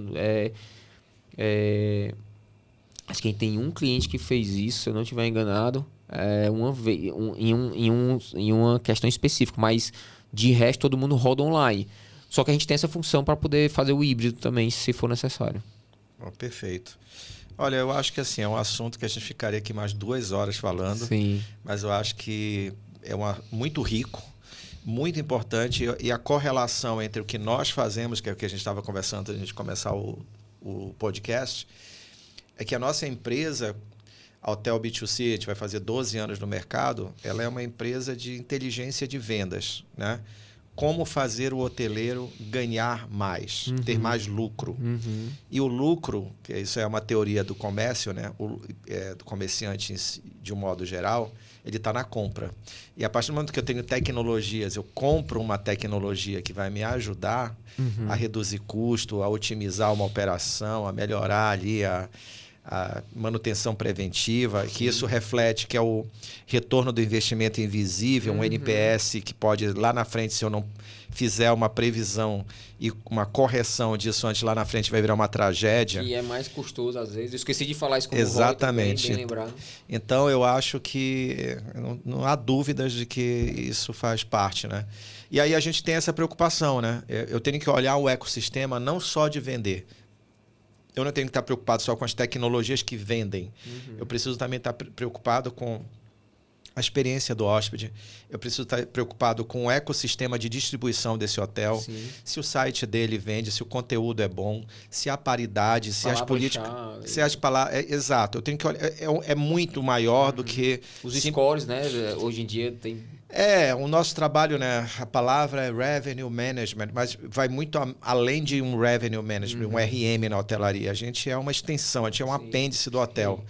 Acho que tem um cliente que fez isso, se eu não estiver enganado, uma vez, em uma questão específica, mas de resto todo mundo roda online. Só que a gente tem essa função para poder fazer o híbrido também, se for necessário. Perfeito. Olha, eu acho que assim, é um assunto que a gente ficaria aqui mais 2 horas falando. Sim. Mas eu acho que muito rico, muito importante. E a correlação entre o que nós fazemos, que é o que a gente estava conversando antes de a gente começar o podcast, é que a nossa empresa, a Hotel B2C, a gente vai fazer 12 anos no mercado, ela é uma empresa de inteligência de vendas, né? Como fazer o hoteleiro ganhar mais, ter mais lucro. E o lucro, que isso é uma teoria do comércio, né? Do comerciante de um modo geral, ele está na compra. E a partir do momento que eu tenho tecnologias, eu compro uma tecnologia que vai me ajudar a reduzir custo, a otimizar uma operação, a melhorar ali a manutenção preventiva, que isso reflete que é o retorno do investimento invisível, um NPS que pode, lá na frente, se eu não fizer uma previsão e uma correção disso antes, lá na frente vai virar uma tragédia. E é mais custoso, às vezes. Eu esqueci de falar isso com Exatamente. o Roy também, bem então, eu acho que não há dúvidas de que isso faz parte, né? E aí a gente tem essa preocupação, né? Eu tenho que olhar o ecossistema não só de vender. Eu não tenho que estar preocupado só com as tecnologias que vendem. Eu preciso também estar preocupado com a experiência do hóspede. Eu preciso estar preocupado com o ecossistema de distribuição desse hotel. Sim. Se o site dele vende, se o conteúdo é bom, se há paridade, se as políticas... Se as palavras... Exato. Eu tenho que olhar... É muito maior do que... Os scores, né? Hoje em dia tem... O nosso trabalho, né? A palavra é Revenue Management, mas vai muito além de um Revenue Management, um RM na hotelaria. A gente é uma extensão, a gente é um apêndice do hotel.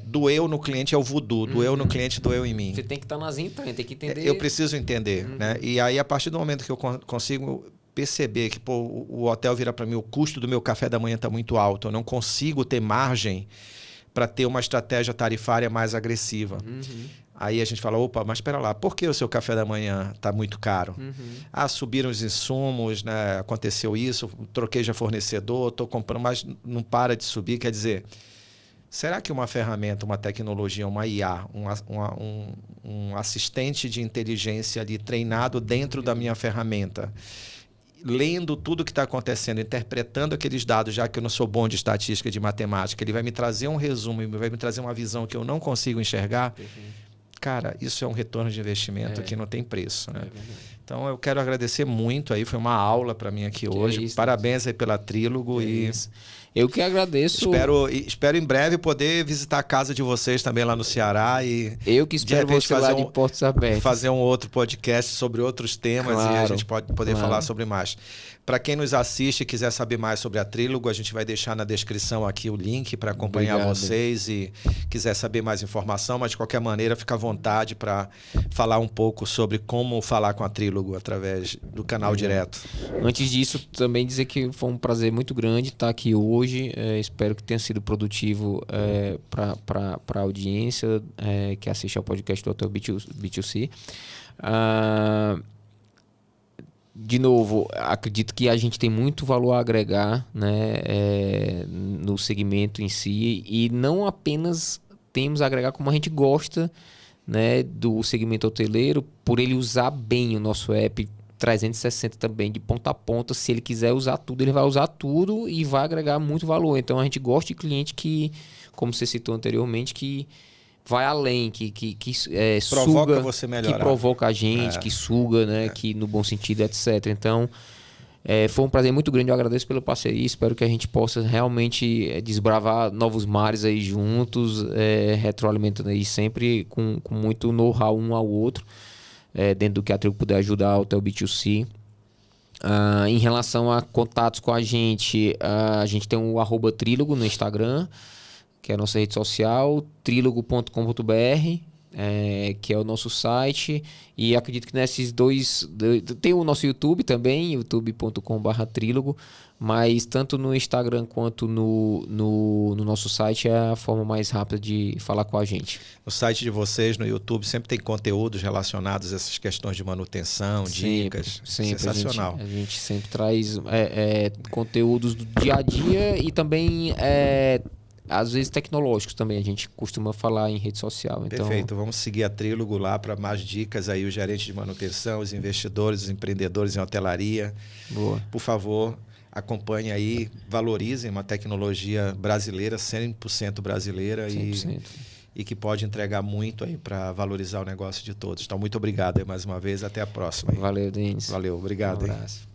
Doeu no cliente é o voodoo, doeu no cliente, doeu em mim. Você tem que estar nas entranhas, tem que entender. Eu preciso entender, né? E aí, a partir do momento que eu consigo perceber que o hotel vira para mim, o custo do meu café da manhã está muito alto, eu não consigo ter margem para ter uma estratégia tarifária mais agressiva. Aí a gente fala, opa, mas espera lá, por que o seu café da manhã está muito caro? Subiram os insumos, né? Aconteceu isso, troquei já fornecedor, estou comprando, mas não para de subir. Quer dizer, será que uma ferramenta, uma tecnologia, uma IA, um assistente de inteligência ali treinado dentro da minha ferramenta, lendo tudo que está acontecendo, interpretando aqueles dados, já que eu não sou bom de estatística, de matemática, ele vai me trazer um resumo, vai me trazer uma visão que eu não consigo enxergar? Cara, isso é um retorno de investimento que não tem preço, né? Então, eu quero agradecer muito aí, foi uma aula para mim aqui hoje. Parabéns aí pela Trílogo. Eu que agradeço. Espero em breve poder visitar a casa de vocês também lá no Ceará. Eu que espero você lá de portas abertas. Fazer um outro podcast sobre outros temas e a gente pode poder falar sobre mais. Para quem nos assiste e quiser saber mais sobre a Trílogo, a gente vai deixar na descrição aqui o link para acompanhar vocês e quiser saber mais informação, mas de qualquer maneira fica à vontade para falar um pouco sobre como falar com a Trílogo através do canal direto. Antes disso, também dizer que foi um prazer muito grande estar aqui hoje. Espero que tenha sido produtivo para a audiência que assiste ao podcast do Hotel B2C. De novo, acredito que a gente tem muito valor a agregar, né, no segmento em si, e não apenas temos a agregar como a gente gosta, né, do segmento hoteleiro, por ele usar bem o nosso app 360 também, de ponta a ponta. Se ele quiser usar tudo, ele vai usar tudo e vai agregar muito valor. Então a gente gosta de cliente que, como você citou anteriormente, que vai além, que provoca suga, você melhorar. Que provoca a gente, que suga, né? Que no bom sentido, etc. Então, foi um prazer muito grande. Eu agradeço pela parceria. Espero que a gente possa realmente desbravar novos mares aí juntos, retroalimentando aí sempre com muito know-how um ao outro, dentro do que a Trílogo puder ajudar o Hotel B2C. Em relação a contatos com a gente tem o @Trílogo no Instagram, que é a nossa rede social, trilogo.com.br, que é o nosso site. E acredito que nesses dois... Tem o nosso YouTube também, youtube.com/Trílogo, mas tanto no Instagram quanto no nosso site é a forma mais rápida de falar com a gente. O site de vocês, no YouTube, sempre tem conteúdos relacionados a essas questões de manutenção, dicas. Sempre. Sensacional. A gente sempre traz conteúdos do dia a dia e também... às vezes tecnológicos também, a gente costuma falar em rede social. Então... Perfeito, vamos seguir a Trílogo lá para mais dicas aí, os gerentes de manutenção, os investidores, os empreendedores em hotelaria. Boa. Por favor, acompanhe aí, valorizem uma tecnologia brasileira, 100% brasileira 100%. E que pode entregar muito aí para valorizar o negócio de todos. Então, muito obrigado aí mais uma vez, até a próxima. Valeu, Denis. Valeu, obrigado. Um abraço.